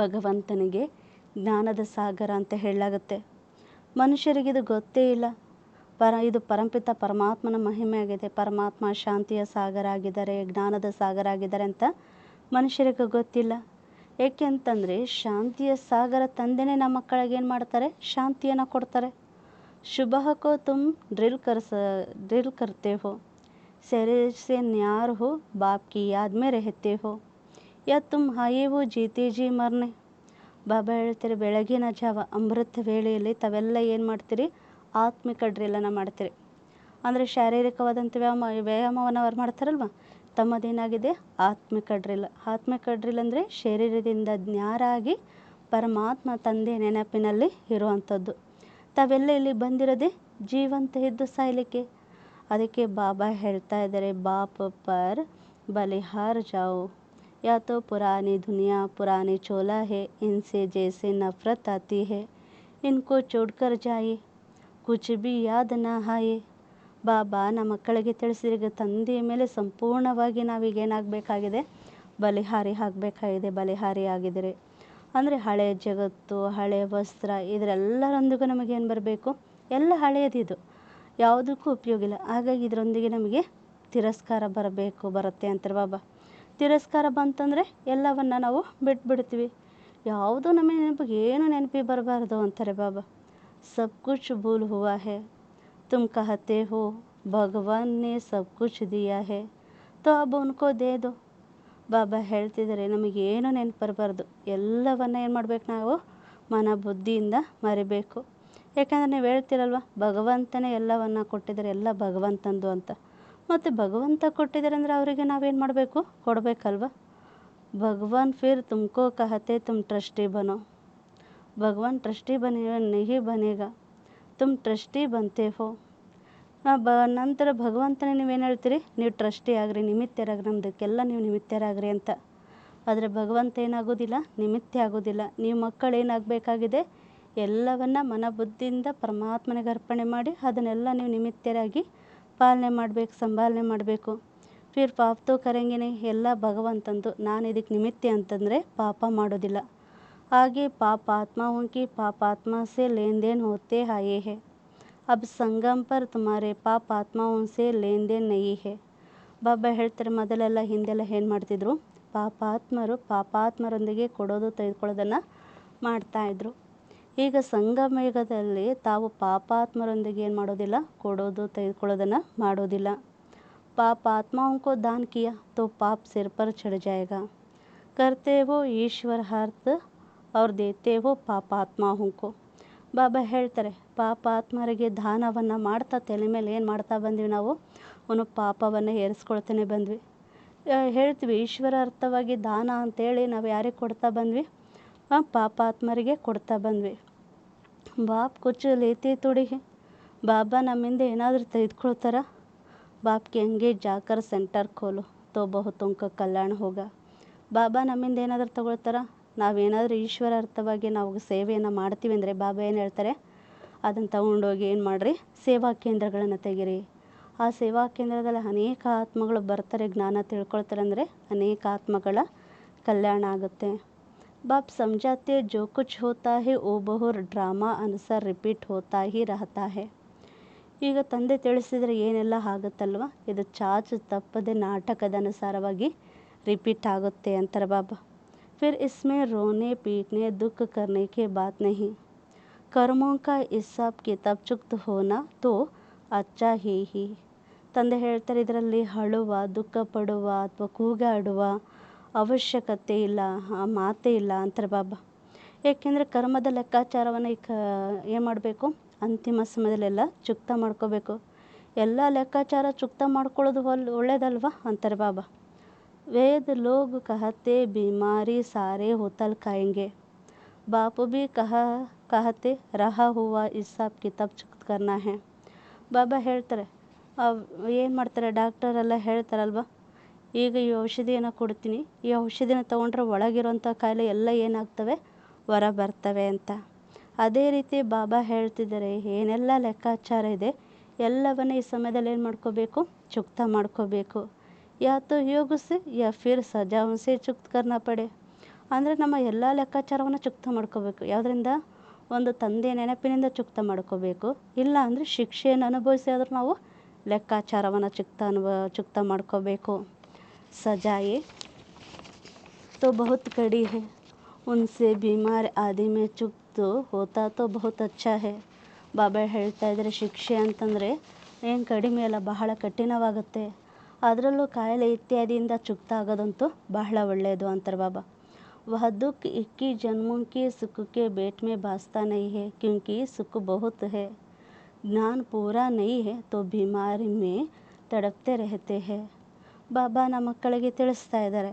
ಭಗವಂತನಿಗೆ ಜ್ಞಾನದ ಸಾಗರ ಅಂತ ಹೇಳಲಾಗುತ್ತೆ. ಮನುಷ್ಯರಿಗಿದು ಗೊತ್ತೇ ಇಲ್ಲ. ಇದು ಪರಂಪಿತ ಪರಮಾತ್ಮನ ಮಹಿಮೆ ಆಗಿದೆ. ಪರಮಾತ್ಮ ಶಾಂತಿಯ ಸಾಗರ ಆಗಿದ್ದಾರೆ, ಜ್ಞಾನದ ಸಾಗರ ಆಗಿದ್ದಾರೆ ಅಂತ ಮನುಷ್ಯರಿಗೆ ಗೊತ್ತಿಲ್ಲ. ಏಕೆ ಅಂತಂದರೆ ಶಾಂತಿಯ ಸಾಗರ ತಂದೆನೇ ನಮ್ಮ ಮಕ್ಕಳಿಗೆ ಏನು ಮಾಡ್ತಾರೆ, ಶಾಂತಿಯನ್ನು ಕೊಡ್ತಾರೆ. सुबह को तुम ड्रिल करते हो, शरीर से न्यार हो, बाप की याद में रहते हो, या तुम आए हो जीते जी मरने. ಬಾಬಾ ಹೇಳ್ತೀರಿ ಬೆಳಗಿನ ಜಾವ ಅಮೃತ ವೇಳೆಯಲ್ಲಿ ತಾವೆಲ್ಲ ಏನು ಮಾಡ್ತೀರಿ, ಆತ್ಮಿಕ ಡ್ರಿಲ್ಲನ್ನು ಮಾಡ್ತೀರಿ. ಅಂದರೆ ಶಾರೀರಿಕವಾದಂಥ ವ್ಯಾಯಾಮವನ್ನು ಅವ್ರು ಮಾಡ್ತಾರಲ್ವ, ತಮ್ಮದೇನಾಗಿದೆ ಆತ್ಮಿಕ ಡ್ರಿಲ್. ಆತ್ಮಿಕ ಡ್ರಿಲ್ ಅಂದರೆ ಶರೀರದಿಂದ ಜ್ಞಾರಾಗಿ ಪರಮಾತ್ಮ ತಂದೆ ನೆನಪಿನಲ್ಲಿ ಇರುವಂಥದ್ದು. ತಾವೆಲ್ಲ ಇಲ್ಲಿ ಬಂದಿರೋದೇ ಜೀವಂತ ಇದ್ದು ಸಾಯಲಿಕ್ಕೆ. ಅದಕ್ಕೆ ಬಾಬಾ ಹೇಳ್ತಾ ಇದ್ದಾರೆ, ಬಾಪ್ ಪರ್ ಬಲಿಹಾರ್ ಜಾओ, या तो पुरानी दुनिया पुरानी चोला है, इनसे जैसे नफरत आती है, इनको छोड़कर जाइए, कुछ भी याद ना आए. ಬಾಬಾ ನಮ್ಮ ಮಕ್ಕಳಿಗೆ ತಿಳಿಸಿದಾಗ ತಂದೆಯ ಮೇಲೆ ಸಂಪೂರ್ಣವಾಗಿ ನಾವೀಗ ಏನಾಗಬೇಕಾಗಿದೆ, ಬಲಿಹಾರಿ ಆಗಬೇಕಾಗಿದೆ. ಬಲಿಹಾರಿ ಆಗಿದರೆ ಅಂದರೆ ಹಳೆಯ ಜಗತ್ತು, ಹಳೆಯ ವಸ್ತ್ರ, ಇದರೆಲ್ಲರೊಂದಿಗೂ ನಮಗೇನು ಬರಬೇಕು, ಎಲ್ಲ ಹಳೆಯದಿದು, ಯಾವುದಕ್ಕೂ ಉಪಯೋಗ ಇಲ್ಲ. ಹಾಗಾಗಿ ಇದರೊಂದಿಗೆ ನಮಗೆ ತಿರಸ್ಕಾರ ಬರುತ್ತೆ ಅಂತಾರೆ ಬಾಬಾ. ತಿರಸ್ಕಾರ ಬಂತಂದರೆ ಎಲ್ಲವನ್ನು ನಾವು ಬಿಟ್ಬಿಡ್ತೀವಿ. ಯಾವುದೂ ನಮಗೆ ನೆನಪಿಗೆ ಏನು ನೆನಪಿಗೆ ಬರಬಾರ್ದು ಅಂತಾರೆ ಬಾಬಾ. ಸಬ್ ಕುಚ್ ಭೂಲ್ ಹುವಾ ಹೇ, तुम कहते हो भगवान ने सब कुछ दिया है तो अब उनको दे दो. ಬಾಬಾ ಹೇಳ್ತಿದ್ದಾರೆ ನಮಗೇನು ನೆನಪು ಬರಬಾರ್ದು, ಎಲ್ಲವನ್ನು ಏನು ಮಾಡಬೇಕು, ನಾವು ಮನ ಬುದ್ಧಿಯಿಂದ ಮರಿಬೇಕು. ಯಾಕಂದರೆ ನೀವು ಹೇಳ್ತಿರಲ್ವ, ಭಗವಂತನೇ ಎಲ್ಲವನ್ನು ಕೊಟ್ಟಿದ್ದಾರೆ, ಎಲ್ಲ ಭಗವಂತಂದು ಅಂತ. ಮತ್ತು ಭಗವಂತ ಕೊಟ್ಟಿದ್ದಾರೆ ಅಂದರೆ ಅವರಿಗೆ ನಾವೇನು ಮಾಡಬೇಕು, ಕೊಡಬೇಕಲ್ವ. ಭಗವಾನ್ ಫಿರ್ ತುಮಕೋ ಕಹತೆ ತುಮ್ ಟ್ರಸ್ಟಿ ಬನೋ, ಭಗವಾನ್ ಟ್ರಸ್ಟಿ नहीं बनेगा, तुम ट्रस्टी बनते हो. ನಂತರ ಭಗವಂತನೇ ನೀವೇನು ಹೇಳ್ತೀರಿ, ನೀವು ಟ್ರಸ್ಟಿ ಆಗ್ರಿ, ನಿಮಿತ್ತರಾಗ್ರಿ, ನಮ್ಮದಕ್ಕೆಲ್ಲ ನೀವು ನಿಮಿತ್ತರಾಗ್ರಿ ಅಂತ. ಆದರೆ ಭಗವಂತ ಏನಾಗೋದಿಲ್ಲ, ನಿಮಿತ್ತ ಆಗೋದಿಲ್ಲ. ನೀವು ಮಕ್ಕಳು ಏನಾಗಬೇಕಾಗಿದೆ, ಎಲ್ಲವನ್ನ ಮನಬುದ್ಧಿಯಿಂದ ಪರಮಾತ್ಮನಿಗೆ ಅರ್ಪಣೆ ಮಾಡಿ ಅದನ್ನೆಲ್ಲ ನೀವು ನಿಮಿತ್ತರಾಗಿ ಪಾಲನೆ ಮಾಡಬೇಕು, ಸಂಭಾಲನೆ ಮಾಡಬೇಕು. ಫಿರ್ ಪಾಪ್ತೋ ಕರೆಂಗೆನೆ, ಎಲ್ಲ ಭಗವಂತಂದು. ನಾನು ಇದಕ್ಕೆ ನಿಮಿತ್ತ ಅಂತಂದರೆ ಪಾಪ ಮಾಡೋದಿಲ್ಲ. ಹಾಗೆ ಪಾಪ ಆತ್ಮಾओं की पापात्मा से लेन देन होते आए हैं. अब संगम पर तुम्हारे पाप आत्माओं से लेन देन नहीं है. ಬಾಬಾ ಹೇಳ್ತಾರೆ, ಮೊದಲೆಲ್ಲ ಹಿಂದೆಲ್ಲ ಏನು ಮಾಡ್ತಿದ್ರು, ಪಾಪಾತ್ಮರೊಂದಿಗೆ ಕೊಡೋದು ತೆಗೆದುಕೊಳ್ಳೋದನ್ನು ಮಾಡ್ತಾಯಿದ್ರು. ಈಗ ಸಂಗಮ ಯುಗದಲ್ಲಿ ತಾವು ಪಾಪಾತ್ಮರೊಂದಿಗೆ ಏನು ಮಾಡೋದಿಲ್ಲ, ಕೊಡೋದು ತೆಗೆದುಕೊಳ್ಳೋದನ್ನು ಮಾಡೋದಿಲ್ಲ. ಪಾಪ आत्माओं को दान किया तो पाप सिर पर चढ़ जाएगा, करते वो ईश्वरार्थ और देते वो ಪಾಪಾತ್ಮಾओं को. ಬಾಬಾ ಹೇಳ್ತಾರೆ, ಪಾಪಾತ್ಮರಿಗೆ ದಾನವನ್ನು ಮಾಡ್ತಾ ತಲೆ ಮೇಲೆ ಏನು ಮಾಡ್ತಾ ಬಂದ್ವಿ ನಾವು, ಅವನು ಪಾಪವನ್ನು ಏರಿಸ್ಕೊಳ್ತಾನೆ ಬಂದ್ವಿ. ಹೇಳ್ತೀವಿ ಈಶ್ವರ ಅರ್ಥವಾಗಿ ದಾನ ಅಂತೇಳಿ ನಾವು ಯಾರಿಗೆ ಕೊಡ್ತಾ ಬಂದ್ವಿ, ಪಾಪಾತ್ಮರಿಗೆ ಕೊಡ್ತಾ ಬಂದ್ವಿ. ಬಾಪ್ ಕುಚ್ ಲೇತಿ ತುಡಿ, ಬಾಬಾ ನಮ್ಮಿಂದ ಏನಾದರೂ ತೆಗೆದುಕೊಳ್ತಾರ. ಬಾಪ್ಗೆ ಹಂಗೆ ಜಾಕರ್ ಸೆಂಟರ್ ಖೋಲು ತೋ ಬಹುತೋಂಕ ಕಲ್ಯಾಣ ಹೋಗ. ಬಾಬಾ ನಮ್ಮಿಂದ ಏನಾದರೂ ತಗೊಳ್ತಾರ, ನಾವೇನಾದರೂ ಈಶ್ವರ ಅರ್ಥವಾಗಿ ನಾವು ಸೇವೆಯನ್ನು ಮಾಡ್ತೀವಿ ಅಂದರೆ ಬಾಬಾ ಏನು ಹೇಳ್ತಾರೆ, ಅದನ್ನು ತಗೊಂಡೋಗಿ ಏನು ಮಾಡಿರಿ, ಸೇವಾ ಕೇಂದ್ರಗಳನ್ನು ತೆಗೀರಿ. ಆ ಸೇವಾ ಕೇಂದ್ರದಲ್ಲಿ ಅನೇಕ ಆತ್ಮಗಳು ಬರ್ತಾರೆ, ಜ್ಞಾನ ತಿಳ್ಕೊಳ್ತಾರೆ, ಅಂದರೆ ಅನೇಕ ಆತ್ಮಗಳ ಕಲ್ಯಾಣ ಆಗುತ್ತೆ. ಬಾಪ್ ಸಮझाते जो कुछ होता है वो बहुत ड्रामा अनुसार रिपीट होता ही रहता है. ಈಗ ತಂದೆ ತಿಳಿಸಿದರೆ ಏನೆಲ್ಲ ಆಗುತ್ತಲ್ವ, ಇದು ಚಾಚು ತಪ್ಪದೆ ನಾಟಕದ ಅನುಸಾರವಾಗಿ ರಿಪೀಟ್ ಆಗುತ್ತೆ ಅಂತಾರೆ ಬಾಬಾ. फिर इसमें रोने पीटने दुख करने की बात नहीं, कर्मों का हिसाब किताब चुक्त होना तो ಅಚ್ಚ ಹೀ ತಂದೆ ಹೇಳ್ತಾರೆ, ಇದರಲ್ಲಿ ಅಳುವ, ದುಃಖ ಪಡುವ ಅಥವಾ ಕೂಗಾಡುವ ಅವಶ್ಯಕತೆ ಇಲ್ಲ, ಆ ಮಾತೇ ಇಲ್ಲ ಅಂತಾರೆ ಬಾಬಾ. ಏಕೆಂದರೆ ಕರ್ಮದ ಲೆಕ್ಕಾಚಾರವನ್ನು ಏನು ಮಾಡಬೇಕು, ಅಂತಿಮ ಸಮಯದಲ್ಲೆಲ್ಲ ಚುಕ್ತ ಮಾಡ್ಕೋಬೇಕು. ಎಲ್ಲ ಲೆಕ್ಕಾಚಾರ ಚುಕ್ತ ಮಾಡ್ಕೊಳ್ಳೋದು ಒಳ್ಳೇದಲ್ವಾ ಅಂತಾರೆ ಬಾಬಾ. ವೇದ ಲೋಗ್ ಕಹತೆ बीमारी सारे होतल खाएंगे, बाप भी कहते रहा हुआ हिसाब ಕಿತಾಬ್ ಚುಕ್ತ करना है. ಬಾಬಾ ಹೇಳ್ತಾರೆ, ಏನು ಮಾಡ್ತಾರೆ, ಡಾಕ್ಟರೆಲ್ಲ ಹೇಳ್ತಾರಲ್ವ, ಈಗ ಈ ಔಷಧಿಯನ್ನು ಕೊಡ್ತೀನಿ, ಈ ಔಷಧಿನ ತೊಗೊಂಡ್ರೆ ಒಳಗಿರೋಂಥ ಕಾಯಿಲೆ ಎಲ್ಲ ಏನಾಗ್ತವೆ, ಹೊರ ಬರ್ತವೆ ಅಂತ. ಅದೇ ರೀತಿ ಬಾಬಾ ಹೇಳ್ತಿದ್ದಾರೆ, ಏನೆಲ್ಲ ಲೆಕ್ಕಾಚಾರ ಇದೆ ಎಲ್ಲವನ್ನ ಈ ಸಮಯದಲ್ಲಿ ಏನು ಮಾಡ್ಕೋಬೇಕು, ಚುಕ್ತ ಮಾಡ್ಕೋಬೇಕು. ಯಾ ತೋ ಯೋಗ ಸೆ ಯಾ ಫಿರ್ ಸಜಾವ್ ಸೆ ಚುಕ್ತ ಕರ್ನಾ ಪಡೆ. ಅಂದರೆ ನಮ್ಮ ಎಲ್ಲ ಲೆಕ್ಕಾಚಾರವನ್ನು ಚುಕ್ತ ಮಾಡ್ಕೋಬೇಕು. ಯಾವುದರಿಂದ, ಒಂದು ತಂದೆ ನೆನಪಿನಿಂದ ಚುಕ್ತ ಮಾಡ್ಕೋಬೇಕು. ಇಲ್ಲ ಅಂದರೆ ಶಿಕ್ಷೆಯನ್ನು ಅನುಭವಿಸಿ ಆದರೂ ನಾವು ಲೆಕ್ಕಾಚಾರವನ್ನು ಚುಕ್ತ ಮಾಡ್ಕೋಬೇಕು. ಸಜಾಯೇ तो बहुत कड़ी है, उनसे बीमार आदि में चुक्त होता तो बहुत अच्छा है. ಬಾಬಾ ಹೇಳ್ತಾ ಇದ್ದಾರೆ, ಶಿಕ್ಷೆ ಅಂತಂದರೆ ಏನು ಕಡಿಮೆ ಅಲ್ಲ, ಬಹಳ ಕಠಿಣವಾಗುತ್ತೆ. ಅದರಲ್ಲೂ ಕಾಯಿಲೆ ಇತ್ಯಾದಿಯಿಂದ ಚುಕ್ತ ಆಗೋದಂತೂ ಬಹಳ ಒಳ್ಳೆಯದು ಅಂತಾರೆ ಬಾಬಾ. वह दुख 21 जन्मों के सुख के बेट में भासता नहीं है, क्योंकि सुख बहुत है. ज्ञान पूरा नहीं है तो बीमारी में तड़पते रहते हैं. ಬಾಬಾ ನಮ್ಮ ಮಕ್ಕಳಿಗೆ ತಿಳಿಸ್ತಾ ಇದ್ದಾರೆ,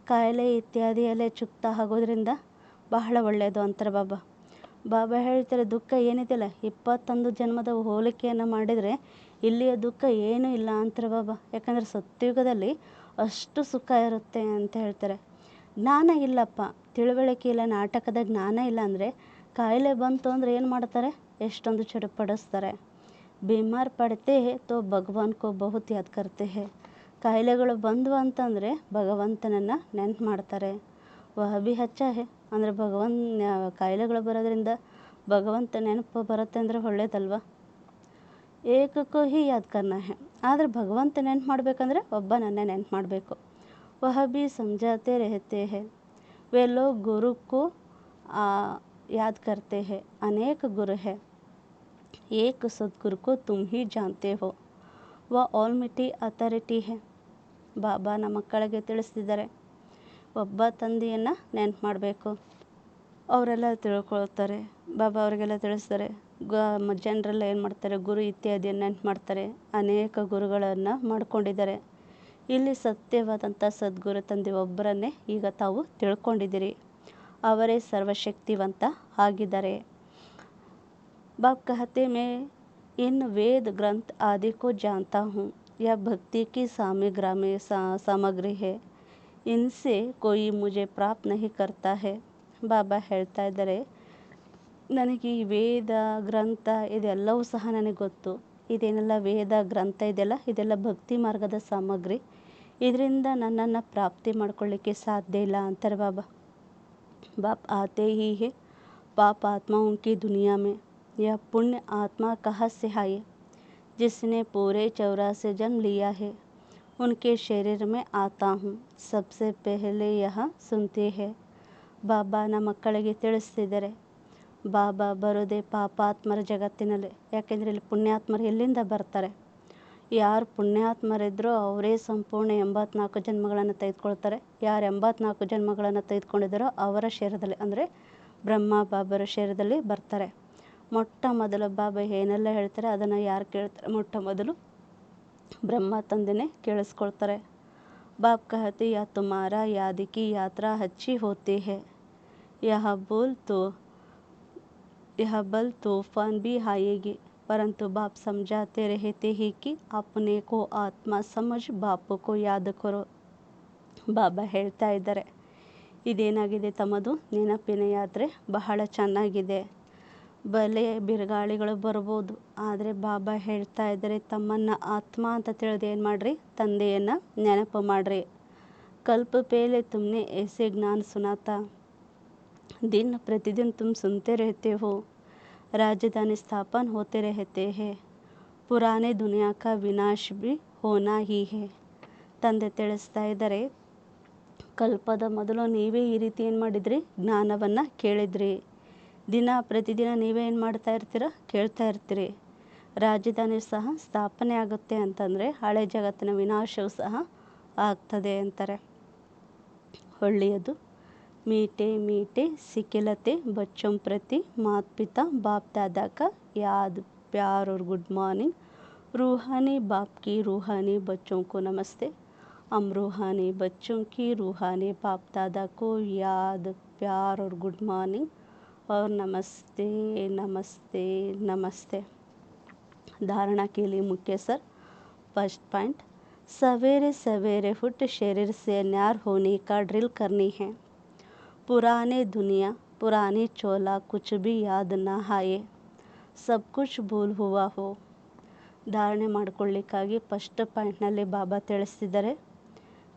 ಕಾಯಿಲೆ ಇತ್ಯಾದಿಯಲ್ಲೇ ಚುಕ್ತ ಆಗೋದ್ರಿಂದ ಬಹಳ ಒಳ್ಳೆಯದು ಅಂತಾರೆ ಬಾಬಾ. ಬಾಬಾ ಹೇಳ್ತಾರೆ, ದುಃಖ ಏನಿದೆಯಲ್ಲ 21 ಜನ್ಮದ ಹೋಲಿಕೆಯನ್ನು ಮಾಡಿದರೆ ಇಲ್ಲಿಯ ದುಃಖ ಏನೂ ಇಲ್ಲ ಅಂತಾರೆ ಬಾಬಾ. ಯಾಕಂದರೆ ಸತ್ಯುಗದಲ್ಲಿ ಅಷ್ಟು ಸುಖ ಇರುತ್ತೆ ಅಂತ ಹೇಳ್ತಾರೆ. ಜ್ಞಾನ ಇಲ್ಲಪ್ಪ, ತಿಳುವಳಿಕೆ ಇಲ್ಲ, ನಾಟಕದ ಜ್ಞಾನ ಇಲ್ಲ ಅಂದರೆ ಕಾಯಿಲೆ ಬಂತು ಅಂದರೆ ಏನು ಮಾಡ್ತಾರೆ, ಎಷ್ಟೊಂದು ಚಡುಪಡಿಸ್ತಾರೆ. ಬಿಮಾರ್ ಪಡ್ತೆ ಹೇ ತೋ ಭಗವಾನ್ ಕೋ ಬಹುತ್ ಯಾದ್ ಕರ್ತೆ ಹೇ. ಕಾಯಿಲೆಗಳು ಬಂದವು ಅಂತಂದರೆ ಭಗವಂತನನ್ನು ನೆನ್ಪು ಮಾಡ್ತಾರೆ. ವಹ ಭಿ ಹಚ್ಚ ಹೇ, ಅಂದರೆ ಕಾಯಿಲೆಗಳು ಬರೋದ್ರಿಂದ ಭಗವಂತ ನೆನಪು ಬರುತ್ತೆ ಅಂದರೆ ಒಳ್ಳೇದಲ್ವ. ಏಕಕ್ಕೂ ಹಿ ಯಾದ್ ಕರ್ನಾ ಹೇ, ಆದರೆ ಭಗವಂತ ನೆನ್ಪು ಮಾಡಬೇಕಂದ್ರೆ ಒಬ್ಬನನ್ನೇ ನೆನ್ಪು ಮಾಡಬೇಕು. ವಹ ಭಿ ಸಮझाते रहते हैं, वे लोग गुरु को याद करते हैं. अनेक गुरु है, एक सद्गुरु को तुम ही जानते हो, वह ಆಲ್ಮೈಟಿ ಅಥಾರಿಟಿ है. ಬಾಬಾ ನಮ್ಮ ಮಕ್ಕಳಿಗೆ ತಿಳಿಸ್ತಿದ್ದಾರೆ, ಒಬ್ಬ ತಂದೆಯನ್ನು ನೆನ್ಪು ಮಾಡಬೇಕು. ಅವರೆಲ್ಲ ತಿಳ್ಕೊಳ್ತಾರೆ. ಬಾಬಾ ಅವರಿಗೆಲ್ಲ ತಿಳಿಸ್ತಾರೆ. ಜನರೆಲ್ಲ ಏನು ಮಾಡ್ತಾರೆ, ಗುರು ಇತ್ಯಾದಿಯನ್ನು ನೆನ್ಪು ಮಾಡ್ತಾರೆ. ಅನೇಕ ಗುರುಗಳನ್ನು ಮಾಡ್ಕೊಂಡಿದ್ದಾರೆ. ಇಲ್ಲಿ ಸತ್ಯವಾದಂಥ ಸದ್ಗುರು ತಂದೆ ಒಬ್ಬರನ್ನೇ ಈಗ ತಾವು ತಿಳ್ಕೊಂಡಿದ್ದೀರಿ. ಅವರೇ ಸರ್ವಶಕ್ತಿವಂತ ಆಗಿದ್ದಾರೆ. ಬಾಪ್ ಕಹತೆ ಮೇ ಇನ್ ವೇದ ಗ್ರಂಥ ಆದಿ ಕೋ ಜಾನ್ತಾ ಹೂँ, ಯಹ ಭಕ್ತಿ ಕಿ ಸಾಮಗ್ರಿ ಹೇ, ಇನ್ಸೆ ಕೋಯಿ ಮುಜೆ ಪ್ರಾಪ್ತ ನಹಿ ಕರ್ತಾ ಹೇ. ಬಾಬಾ ಹೇಳ್ತಾ ಇದ್ದಾರೆ, ನನಗೆ ಈ ವೇದ ಗ್ರಂಥ ಇದೆಲ್ಲವೂ ಸಹ ನನಗೆ ಗೊತ್ತು. ಇದೇನೆಲ್ಲ ವೇದ ಗ್ರಂಥ ಇದೆಲ್ಲ ಇದೆಲ್ಲ ಭಕ್ತಿ ಮಾರ್ಗದ ಸಾಮಗ್ರಿ. ಇದರಿಂದ ನನ್ನನ್ನು ಪ್ರಾಪ್ತಿ ಮಾಡ್ಕೊಳ್ಳಿಕ್ಕೆ ಸಾಧ್ಯ ಇಲ್ಲ ಅಂತಾರೆ ಬಾಬಾ. ಬಾಪ್ ಆತೆ ಹಿ ಹೇ ಪಾಪ ಆತ್ಮಾओं की दुनिया में, यह पुण्य आत्मा कहाँ से आए, जिसने पूरे 84 जन्म लिया है, उनके शरीर में आता हूँ, सबसे पहले यह सुनते हैं. ಬಾಬಾ ನಮ್ಮ ಮಕ್ಕಳಿಗೆ ತಿಳಿಸ್ತಿದ್ದಾರೆ, ಬಾಬಾ ಬರೋದೇ ಪಾಪಾತ್ಮರ ಜಗತ್ತಿನಲ್ಲಿ. ಯಾಕೆಂದರೆ ಇಲ್ಲಿ ಪುಣ್ಯಾತ್ಮರು ಎಲ್ಲಿಂದ ಬರ್ತಾರೆ, ಯಾರು ಪುಣ್ಯಾತ್ಮರಿದ್ರೋ ಅವರೇ ಸಂಪೂರ್ಣ 84 ಜನ್ಮಗಳನ್ನು ತೆಗೆದುಕೊಳ್ತಾರೆ. ಯಾರು 84 ಜನ್ಮಗಳನ್ನು ತೆಗೆದುಕೊಂಡಿದ್ದಾರೋ ಅವರ ಶರೀರದಲ್ಲಿ, ಅಂದರೆ ಬ್ರಹ್ಮ ಬಾಬರ ಶರೀರದಲ್ಲಿ ಬರ್ತಾರೆ. ಮೊಟ್ಟ ಮೊದಲು ಬಾಬಾ ಏನೆಲ್ಲ ಹೇಳ್ತಾರೆ ಅದನ್ನು ಯಾರು ಕೇಳ್ತಾರೆ, ಮೊಟ್ಟ ಮೊದಲು ಬ್ರಹ್ಮ ತಂದೆನೇ ಕೇಳಿಸ್ಕೊಳ್ತಾರೆ. ಬಾಪ್ ಕಹತೆ ಯಾ ತುಮಾರ ಯಾದಿ ಕಿ ಯಾತ್ರಾ ಹಚ್ಚಿ ಹೋತಿ ಹೇ, ಯಹ बल तूफान भी आएगी, परंतु बाप समझाते रहते ही कि अपने को आत्मा समझ बाप को याद करो. ಬಾಬಾ ಹೇಳ್ತಾ ಇದ್ದಾರೆ, ಇದೇನಾಗಿದೆ ತಮ್ಮದು ನೆನಪಿನ ಯಾತ್ರೆ ಬಹಳ ಚೆನ್ನಾಗಿದೆ. ಬಲೆ ಬಿರುಗಾಳಿಗಳು ಬರ್ಬೋದು, ಆದರೆ ಬಾಬಾ ಹೇಳ್ತಾ ಇದ್ದಾರೆ ತಮ್ಮನ್ನು ಆತ್ಮ ಅಂತ ತಿಳಿದು ಏನು ಮಾಡಿರಿ, ತಂದೆಯನ್ನು ನೆನಪು ಮಾಡಿರಿ. ಕಲ್ಪ ಪೇಲೆ ತುಮ್ನೆ ऐसे ज्ञान सुनाता, दिन प्रतिदिन तुम सुनते रहते हो, राजधानी स्थापन होते रहते हैं, पुराने दुनिया का विनाश भी होना ही है. ತಂದೆ ತಿಳಿಸ್ತಾ ಇದ್ದಾರೆ, ಕಲ್ಪದ ಮೊದಲು ನೀವೇ ಈ ರೀತಿ ಏನು ಮಾಡಿದ್ರಿ, ಜ್ಞಾನವನ್ನು ಕೇಳಿದ್ರಿ. ದಿನ ಪ್ರತಿದಿನ ನೀವೇ ಏನು ಮಾಡ್ತಾ ಇರ್ತೀರ, ಕೇಳ್ತಾ ಇರ್ತೀರಿ. ರಾಜಧಾನಿಯು ಸಹ ಸ್ಥಾಪನೆ ಆಗುತ್ತೆ ಅಂತಂದರೆ ಹಳೆ ಜಗತ್ತಿನ ವಿನಾಶವು ಸಹ ಆಗ್ತದೆ ಅಂತಾರೆ. ಒಳ್ಳೆಯದು. मीठे मीठे सिखिलते बच्चों प्रति माता पिता बाप दादा का याद प्यार और गुड मॉर्निंग. रूहानी बाप की रूहानी बच्चों को नमस्ते. हम रूहानी बच्चों की रूहानी बाप दादा को याद प्यार और गुड मॉर्निंग और नमस्ते नमस्ते नमस्ते. धारणा के लिए मुख्य सर. फर्स्ट पॉइंट, सवेरे सवेरे उठ शरीर से न्यार होने का ड्रिल करनी है. पुराने दुनिया पुरानी चोला कुछ भी याद ना आए, सब कुछ भूल हुआ हो. ಧಾರಣೆ ಮಾಡಿಕೊಳ್ಳಿಕ್ಕಾಗಿ ಫಸ್ಟ್ ಪಾಯಿಂಟ್ನಲ್ಲಿ ಬಾಬಾ ತಿಳಿಸ್ತಿದ್ದಾರೆ,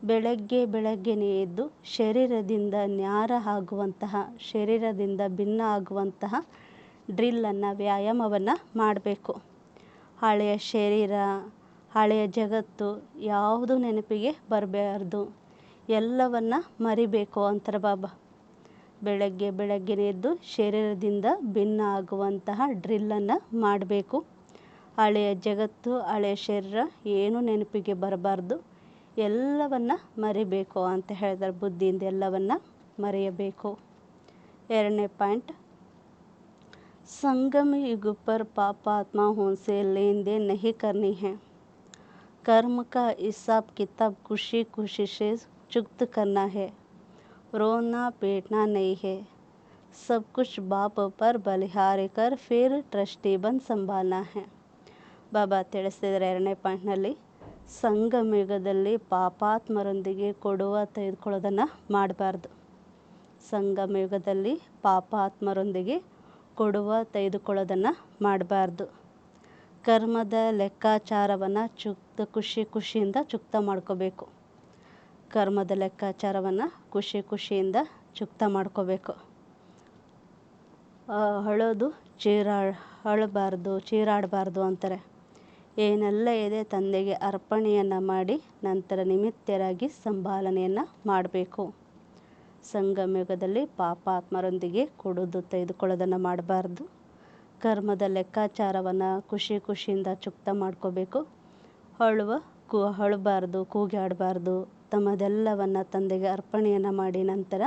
ಬೆಳಗ್ಗೆನೇ ಎದ್ದು ಶರೀರದಿಂದ ನ್ಯಾರ ಆಗುವಂತಹ, ಶರೀರದಿಂದ ಭಿನ್ನ ಆಗುವಂತಹ ಡ್ರಿಲ್ಲನ್ನು, ವ್ಯಾಯಾಮವನ್ನು ಮಾಡಬೇಕು. ಹಳೆಯ ಶರೀರ, ಹಳೆಯ ಜಗತ್ತು ಯಾವುದು ನೆನಪಿಗೆ ಬರಬಾರ್ದು, ಎಲ್ಲವನ್ನು ಮರಿಬೇಕು ಅಂತಾರೆ ಬಾಬಾ. ಬೆಳಗ್ಗೆನೇ ಎದ್ದು ಶರೀರದಿಂದ ಭಿನ್ನ ಆಗುವಂತಹ ಡ್ರಿಲ್ಲನ್ನು ಮಾಡಬೇಕು. ಹಳೆಯ ಜಗತ್ತು, ಹಳೆಯ ಶರೀರ ಏನು ನೆನಪಿಗೆ ಬರಬಾರ್ದು, ಎಲ್ಲವನ್ನು ಮರಿಬೇಕು ಅಂತ ಹೇಳಿದ್ದಾರೆ. ಬುದ್ಧಿಯಿಂದ ಎಲ್ಲವನ್ನು ಮರೆಯಬೇಕು. ಎರಡನೇ ಪಾಯಿಂಟ್, संगम युग पर पापात्मा से लेन देन नहीं करनी है. कर्म का हिसाब किताब खुशी खुशी से चुकत करना है. रोना पीटना नहीं है. सब कुछ बाप पर बलिहारी कर फिर ट्रस्टी बन संभालना है. ಬಾಬಾ ತಿಳಿಸಿದರೆ ಎರಡನೇ ಪಾಯಿಂಟ್ನಲ್ಲಿ, ಸಂಗಮ ಯುಗದಲ್ಲಿ ಪಾಪಾತ್ಮರೊಂದಿಗೆ ಕೊಡುವ ತೆಗೆದುಕೊಳ್ಳೋದನ್ನು ಮಾಡಬಾರ್ದು. ಸಂಗಮ ಯುಗದಲ್ಲಿ ಪಾಪಾತ್ಮರೊಂದಿಗೆ ಕೊಡುವ ತೆಗೆದುಕೊಳ್ಳೋದನ್ನು ಮಾಡಬಾರ್ದು. ಕರ್ಮದ ಲೆಕ್ಕಾಚಾರವನ್ನು ಖುಷಿಯಿಂದ ಚುಕ್ತ ಮಾಡ್ಕೋಬೇಕು. ಕರ್ಮದ ಲೆಕ್ಕಾಚಾರವನ್ನು ಖುಷಿಯಿಂದ ಚುಕ್ತ ಮಾಡ್ಕೋಬೇಕು. ಅಳಬಾರ್ದು, ಚೀರಾಡಬಾರ್ದು ಅಂತಾರೆ. ಏನೆಲ್ಲ ಇದೆ ತಂದೆಗೆ ಅರ್ಪಣೆಯನ್ನು ಮಾಡಿ ನಂತರ ನಿಮಿತ್ತರಾಗಿ ಸಂಭಾಲನೆಯನ್ನು ಮಾಡಬೇಕು. ಸಂಗಮ ಯುಗದಲ್ಲಿ ಪಾಪಾತ್ಮರೊಂದಿಗೆ ಕೊಡೋದು ತೆಗೆದುಕೊಳ್ಳೋದನ್ನು ಮಾಡಬಾರ್ದು. ಕರ್ಮದ ಲೆಕ್ಕಾಚಾರವನ್ನು ಖುಷಿಯಿಂದ ಚುಕ್ತ ಮಾಡ್ಕೋಬೇಕು. ಅಳಬಾರ್ದು, ಕೂಗಾಡಬಾರ್ದು. ತಮ್ಮದೆಲ್ಲವನ್ನು ತಂದೆಗೆ ಅರ್ಪಣೆಯನ್ನು ಮಾಡಿ ನಂತರ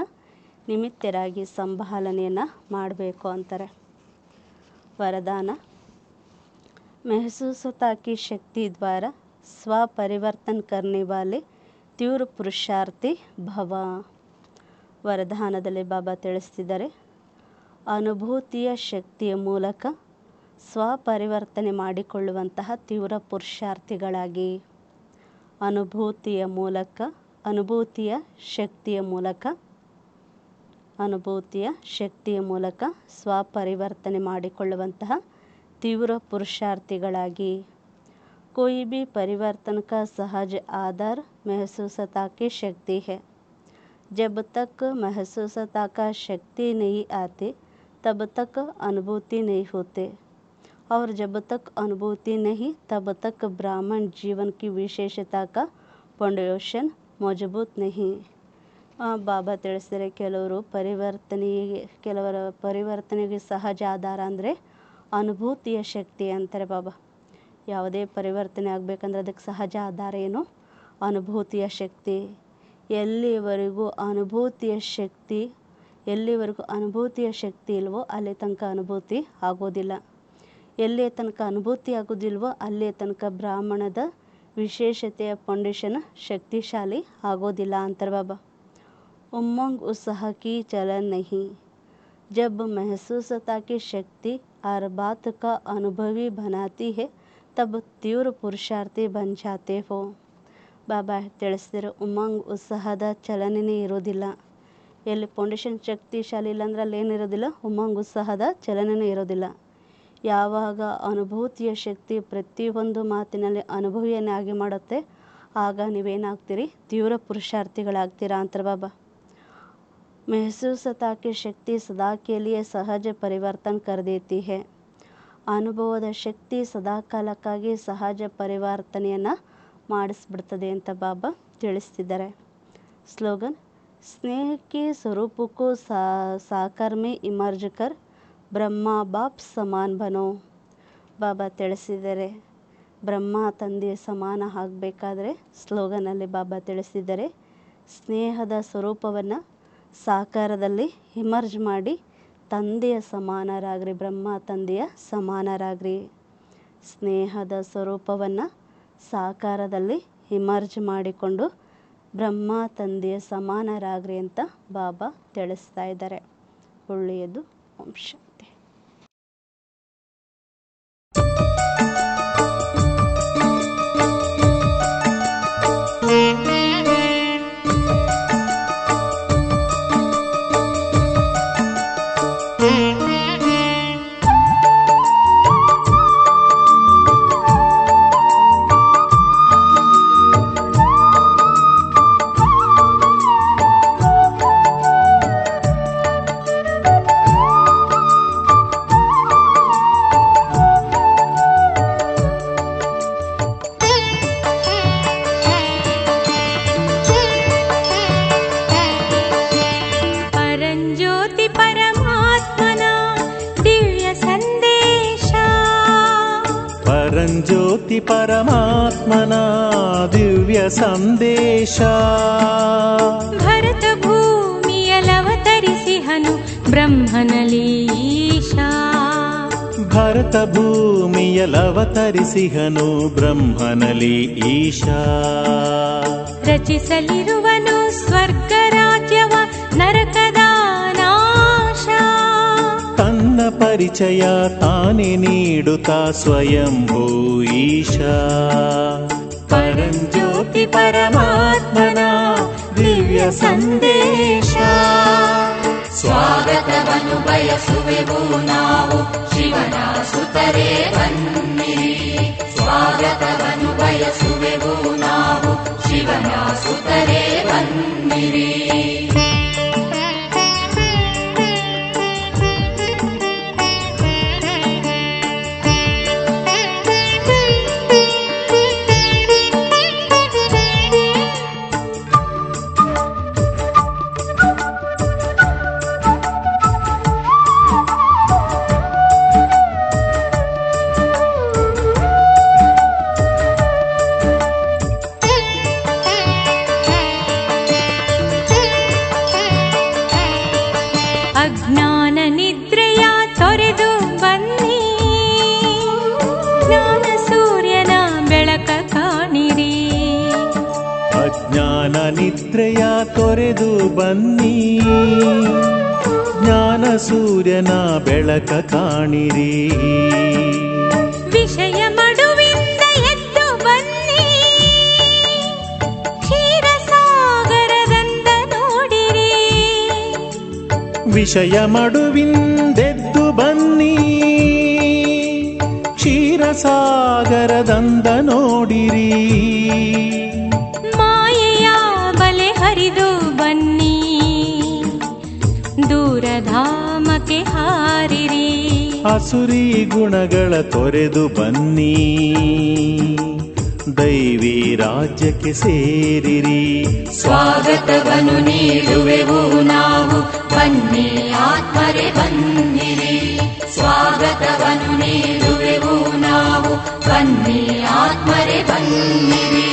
ನಿಮಿತ್ತರಾಗಿ ಸಂಭಾಲನೆಯನ್ನು ಮಾಡಬೇಕು ಅಂತಾರೆ. वरदान, महसूसता की शक्ति द्वारा स्व परिवर्तन करने वाले तीव्र पुरुषार्थी भव. ವರದಾನದಲ್ಲಿ ಬಾಬಾ ತಿಳಿಸ್ತಿದ್ದಾರೆ, ಅನುಭೂತಿಯ ಶಕ್ತಿಯ ಮೂಲಕ ಸ್ವಪರಿವರ್ತನೆ ಮಾಡಿಕೊಳ್ಳುವಂತಹ ತೀವ್ರ ಪುರುಷಾರ್ಥಿಗಳಾಗಿ. ಅನುಭೂತಿಯ ಶಕ್ತಿಯ ಮೂಲಕ ಸ್ವಪರಿವರ್ತನೆ ಮಾಡಿಕೊಳ್ಳುವಂತಹ ತೀವ್ರ ಪುರುಷಾರ್ಥಿಗಳಾಗಿ. कोई भी परिवर्तन का सहज आधार महसूसता की शक्ति है. जब तक महसूसता का शक्ति नहीं आती तब तक अनुभूति नहीं होते, और जब तक अनुभूति नहीं तब तक ब्राह्मण जीवन की विशेषता का फाउंडेशन मजबूत नहीं. ಬಾಬಾ ತಿಳಿಸಿದರೆ, ಕೆಲವರ ಪರಿವರ್ತನೆಗೆ ಸಹಜ ಆಧಾರ ಅಂದರೆ ಅನುಭೂತಿಯ ಶಕ್ತಿ ಅಂತಾರೆ ಬಾಬಾ. ಯಾವುದೇ ಪರಿವರ್ತನೆ ಆಗಬೇಕಂದ್ರೆ ಅದಕ್ಕೆ ಸಹಜ ಆಧಾರ ಏನು? ಅನುಭೂತಿಯ ಶಕ್ತಿ. ಎಲ್ಲಿವರೆಗೂ ಅನುಭೂತಿಯ ಶಕ್ತಿ ಇಲ್ವೋ ಅಲ್ಲಿ ತನಕ ಅನುಭೂತಿ ಆಗೋದಿಲ್ಲ. ಎಲ್ಲಿ ತನಕ ಅನುಭೂತಿ ಆಗೋದಿಲ್ವೋ ಅಲ್ಲಿ ತನಕ ಬ್ರಾಹ್ಮಣದ ವಿಶೇಷತೆಯ ಫೌಂಡೇಶನ್ ಶಕ್ತಿಶಾಲಿ ಆಗೋದಿಲ್ಲ ಅಂತಾರೆ ಬಾಬಾ. उमंग उत्साह की चलन नहीं. जब महसूसता की शक्ति हर बात का अनुभवी बनाती है तब तीव्र पुरुषार्थी बन जाते हो. ಬಾಬಾ ತಿಳಿಸಿದರೆ, ಉಮಂಗ್ ಉತ್ಸಾಹದ ಚಲನೆಯೇ ಇರೋದಿಲ್ಲ. ಎಲ್ಲಿ ಫೌಂಡೇಶನ್ ಶಕ್ತಿಶಾಲಿ ಇಲ್ಲ ಅಂದ್ರೆ ಅಲ್ಲಿ ಏನಿರೋದಿಲ್ಲ, ಉಮಂಗ್ ಉತ್ಸಾಹದ ಚಲನೆಯೇ ಇರೋದಿಲ್ಲ. ಯಾವಾಗ ಅನುಭೂತಿಯ ಶಕ್ತಿ ಪ್ರತಿಯೊಂದು ಮಾತಿನಲ್ಲಿ ಅನುಭವಿಯನ್ನಾಗಿ ಮಾಡುತ್ತೆ, ಆಗ ನೀವೇನಾಗ್ತೀರಿ? ತೀವ್ರ ಪುರುಷಾರ್ಥಿಗಳಾಗ್ತೀರಾ ಅಂತಾರೆ ಬಾಬಾ. महसूसता की शक्ति सदा के लिए सहज परिवर्तन कर देती है. ಅನುಭವದ ಶಕ್ತಿ ಸದಾ ಕಾಲಕ್ಕಾಗಿ ಸಹಜ ಪರಿವರ್ತನೆಯನ್ನು ಮಾಡಿಸ್ಬಿಡ್ತದೆ ಅಂತ ಬಾಬಾ ತಿಳಿಸ್ತಿದ್ದಾರೆ. ಸ್ಲೋಗನ್, स्नेह के स्वरूप को साकार में इमर्ज कर ब्रह्मा बाप समान बनो. ಬಾಬಾ ತಿಳಿಸಿದರೆ. ಬ್ರಹ್ಮ ತಂದೆಯ ಸಮಾನ ಆಗಬೇಕಾದ್ರೆ ಸ್ಲೋಗನಲ್ಲಿ ಬಾಬಾ ತಿಳಿಸಿದರೆ, ಸ್ನೇಹದ ಸ್ವರೂಪವನ್ನು ಸಾಕಾರದಲ್ಲಿ ಇಮರ್ಜ್ ಮಾಡಿ ತಂದೆಯ ಸಮಾನರಾಗ್ರಿ, ಬ್ರಹ್ಮ ತಂದೆಯ ಸಮಾನರಾಗ್ರಿ. ಸ್ನೇಹದ ಸ್ವರೂಪವನ್ನು ಸಾಕಾರದಲ್ಲಿ ಇಮರ್ಜ್ ಮಾಡಿಕೊಂಡು ಬ್ರಹ್ಮ ತಂದೆಯ ಸಮಾನರಾಗ್ರಿ ಅಂತ ಬಾಬಾ ತಿಳಿಸ್ತಾ ಇದ್ದಾರೆ. ಒಳ್ಳೆಯದು. ಓಂ ಶಾಂತಿ. ಪರಂಜ್ಯೋತಿ ಪರಮಾತ್ಮನ ದಿವ್ಯ ಸಂದೇಶ. ಭರತ ಭೂಮಿಯಲವತರಿಸಿಹನು ಬ್ರಹ್ಮನಲ್ಲಿ ಈಶಾ. ಭರತ ಭೂಮಿಯಲವತರಿಸಿಹನು ಬ್ರಹ್ಮನಲ್ಲಿ ಈಶಾ. ರಚಿಸಲಿರುವನು ಸ್ವರ್ಗ ರಾಜ್ಯವ ನರಕದ ನಾಶ. ತನ್ನ ಪರಿಚಯ ತಾನೇ ನೀಡುತ್ತಾ ಸ್ವಯಂಭೂ ಈಶಾ. ಪರಂಜ್ಯೋತಿ ಪರಮಾತ್ಮನ ದಿವ್ಯ ಸಂದೇಶ. ಸ್ವಾಗತವನ್ನು ಬಯಸುವೆವು ನಾವು ಶಿವನ ಸುತರೇ ಬನ್ನಿರಿ. ಸ್ವಾಗತವನ್ನು ಬಯಸುವೆವು ನಾವು ಶಿವನ ಸುತರೇ ಬನ್ನಿರಿ. ಅಜ್ಞಾನ ನಿದ್ರೆಯ ತೊರೆದು ಬನ್ನಿ, ಜ್ಞಾನ ಸೂರ್ಯನ ಬೆಳಕ ಕಾಣಿರಿ. ಅಜ್ಞಾನ ನಿದ್ರೆಯ ತೊರೆದು ಬನ್ನಿ, ಜ್ಞಾನ ಸೂರ್ಯನ ಬೆಳಕ ಕಾಣಿರಿ. ವಿಷಯ ಮಡುವಿಂದ ಎದ್ದು ಬನ್ನಿ, ಕ್ಷೀರಸಾಗರದಂದ ನೋಡಿರಿ. ವಿಷಯ ಮಡುವಿಂದೆದ್ದು ಬನ್ನಿ, ಕ್ಷೀರಸಾಗರದಂದ ನೋಡಿರಿ. ಮಾಯೆಯ ಬಲೆ ಹರಿದು ಬನ್ನಿ, ದೂರಧಾಮಕ್ಕೆ ಹಾರಿರಿ. ಅಸುರಿ ಗುಣಗಳ ತೊರೆದು ಬನ್ನಿ, ದೈವಿ ರಾಜ್ಯಕ್ಕೆ ಸೇರಿರಿ. ಸ್ವಾಗತವನ್ನು ನೀಡುವೆವು ನಾವು ಬನ್ನಿ ಆತ್ಮರೇ ಬನ್ನಿರಿ. ಸ್ವಾಗತವನ್ನು ನೀಡುವೆವು ನಾವು ಬನ್ನಿ ಆತ್ಮರೇ ಬನ್ನಿರಿ.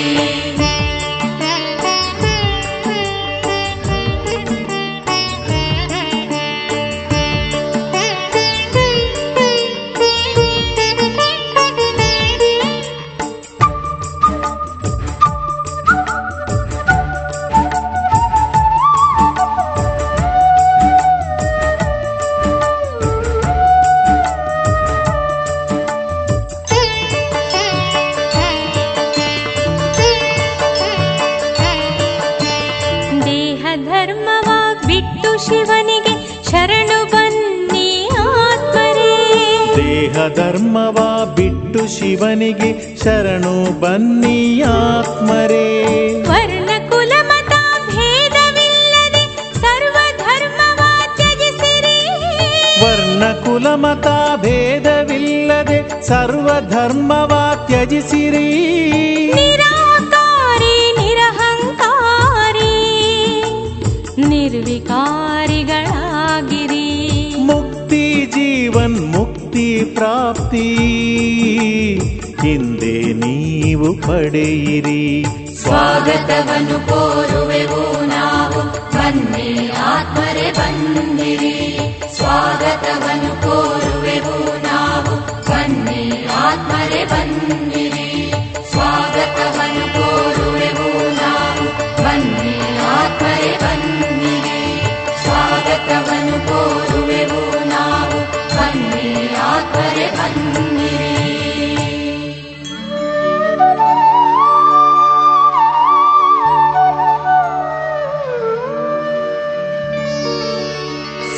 ಶಿವನಿಗೆ ಶರಣು ಬನ್ನಿ ಆತ್ಮರೇ. ದೇಹ ಧರ್ಮವ ಬಿಟ್ಟು ಶಿವನಿಗೆ ಶರಣು ಬನ್ನಿ ಆತ್ಮರೇ. ವರ್ಣ ಕುಲ ಮತ ಭೇದವಿಲ್ಲದೆ ಸರ್ವ ಧರ್ಮವ ತ್ಯಜಿಸಿರಿ. ವರ್ಣ ಕುಲ ಮತ ಭೇದವಿಲ್ಲದೆ ಸರ್ವ ಧರ್ಮವ ತ್ಯಜಿಸಿರಿ. ನಿರಾಕಾರಿ ನಿರಹಂಕಾರಿ ನಿರ್ವಿಕಾರಿಗಳಾಗಿರಿ. ಮುಕ್ತಿ ಜೀವನ್ ಮುಕ್ತ ಮುಕ್ತಿ ಪ್ರಾಪ್ತಿ ಹಿಂದೆ ನೀವು ಪಡೆಯಿರಿ. ಸ್ವಾಗತವನ್ನು ಕೋರುವೆವು ನಾವು, ಬನ್ನಿ ಆತ್ಮರೇ ಬನ್ನಿರಿ. ಸ್ವಾಗತವನ್ನು ಕೋರುವೆವು ನಾವು, ಬನ್ನಿ ಆತ್ಮರೇ ಬನ್ನಿರಿ. ಸ್ವಾಗತವನ್ನು ಕೋರುವೆವು ನಾವು, ಬನ್ನಿ ಆತ್ಮರೇ ಬನ್ನಿರಿ. ಸ್ವಾಗತವನ್ನು ಕೋರುವೆವು ನಾವು, ಬನ್ನಿ ಆತ್ಮರೇ ಬನ್ನಿರಿ.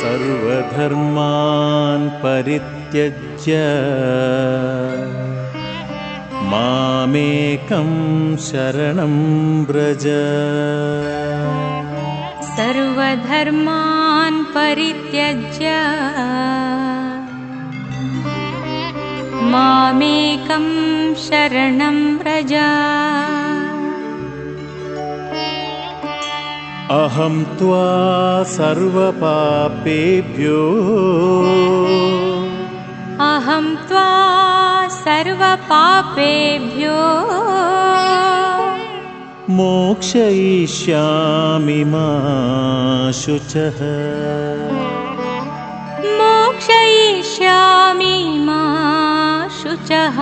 ಸರ್ವಧರ್ಮಾನ್ ಪರಿತ್ಯಜ್ಯ ಮಾಮೇಕಂ ಶರಣಂ ವ್ರಜ. ಸರ್ವಧರ್ಮಾನ್ ಪರಿತ್ಯಜ್ಯ ಮಾಮೇಕಂ ಶರಣಂ ವ್ರಜ. ಅಹಂ ತ್ವಾ ಸರ್ವಪಾಪೇಭ್ಯೋ ಅಹಂ ತ್ವಾ ಸರ್ವಪಾಪೇಭ್ಯೋ ಮೋಕ್ಷಯಿಷ್ಯಾಮಿ ಮಾ ಶುಚಃ. ಮೋಕ್ಷಯಿಷ್ಯಾಮಿ ಮಾ ಶುಚಃ.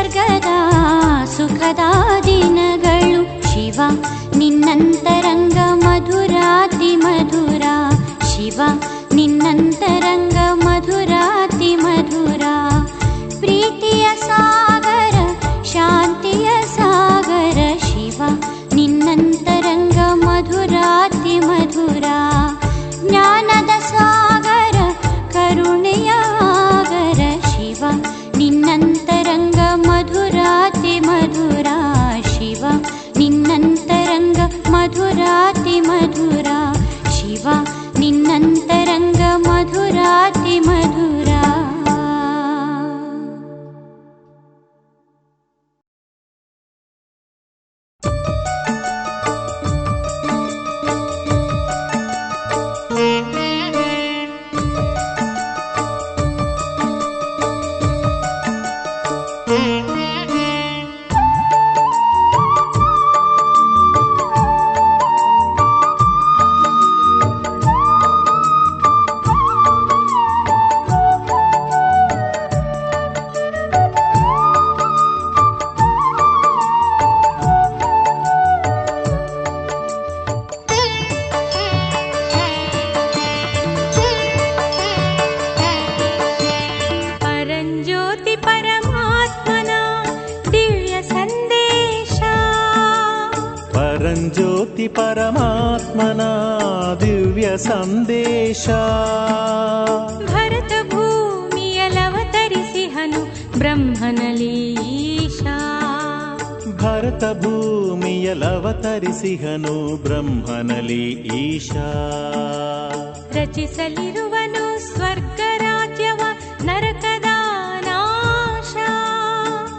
ಸ್ವರ್ಗದ ಸುಖದ ದಿನಗಳು ಶಿವ ನಿನ್ನಂತರಂಗ ಮಧುರಾತಿ ಮಧುರ ಶಿವ ನಿನ್ನಂತರಂಗ ಮಧುರಾತಿ ಮಧುರ ಪ್ರೀತಿಯ ಸಾಗರ ಶಾಂತಿಯ ಸಾಗರ ಶಿವ ನಿನ್ನಂತರಂಗ ಮಧುರಾತಿ ಮಧುರ ಜ್ಞಾನದ ಸಾಗರ ಕರುಣೆಯ ಆಗರ ಶಿವ ನಿನ್ನಂತರಂಗ ಮಧುರಾತಿ ಮಧುರ ಶಿವ ನಿನ್ನಂತರಂಗ ಮಧುರಾತಿ ಮಧುರ ಶಿವ ನಿನ್ನಂತರಂಗ ಮಧುರಾತಿ ಮಧುರ. ಪರಂಜ್ಯೋತಿ ಪರಮಾತ್ಮನ ದಿವ್ಯ ಸಂದೇಶ ಭರತ ಭೂಮಿಯಲವತರಿಸಿಹನು ಬ್ರಹ್ಮನಲೀಶ ಭರತ ಭೂಮಿಯಲವತರಿಸಿಹನು ಬ್ರಹ್ಮನಲಿ ಈಶಾ ರಚಿಸಲಿರುವನು ಸ್ವರ್ಗ ರಾಜ್ಯವ ನರಕದ ನಾಶ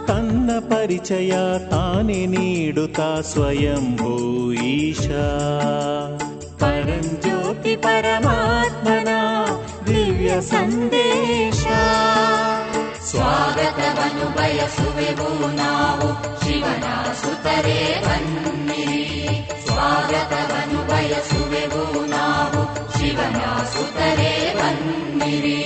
ತನ್ನ ಪರಿಚಯ ತಾನೇ ನೀಡುತ್ತಾ ಸ್ವಯಂಭೂ ಈಶಾ ಪರಂಜ್ಯೋತಿ ಪರಮಾತ್ಮನ ದಿವ್ಯ ಸಂದೇಶ ಸ್ವಾಗತವನ್ನು ಬಯಸುವೆವು ನಾವು ಶಿವನ ಸುತರೇ ಬನ್ನಿರಿ ಸ್ವಾಗತವನ್ನು ಬಯಸುವೆವು ನಾವು ಶಿವನ ಸುತರೇ ಬನ್ನಿರಿ.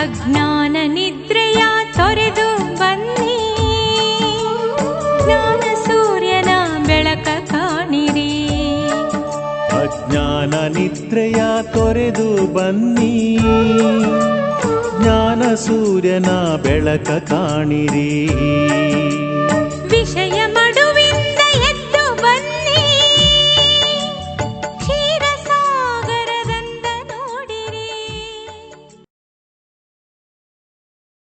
ಅಜ್ಞಾನ ನಿದ್ರೆಯ ತೊರೆದು ಬನ್ನಿ ಜ್ಞಾನ ಸೂರ್ಯನ ಬೆಳಕ ಕಾಣಿರಿ ಅಜ್ಞಾನ ನಿದ್ರೆಯ ತೊರೆದು ಬನ್ನಿ ಜ್ಞಾನ ಸೂರ್ಯನ ಬೆಳಕ ಕಾಣಿರಿ ವಿಷಯ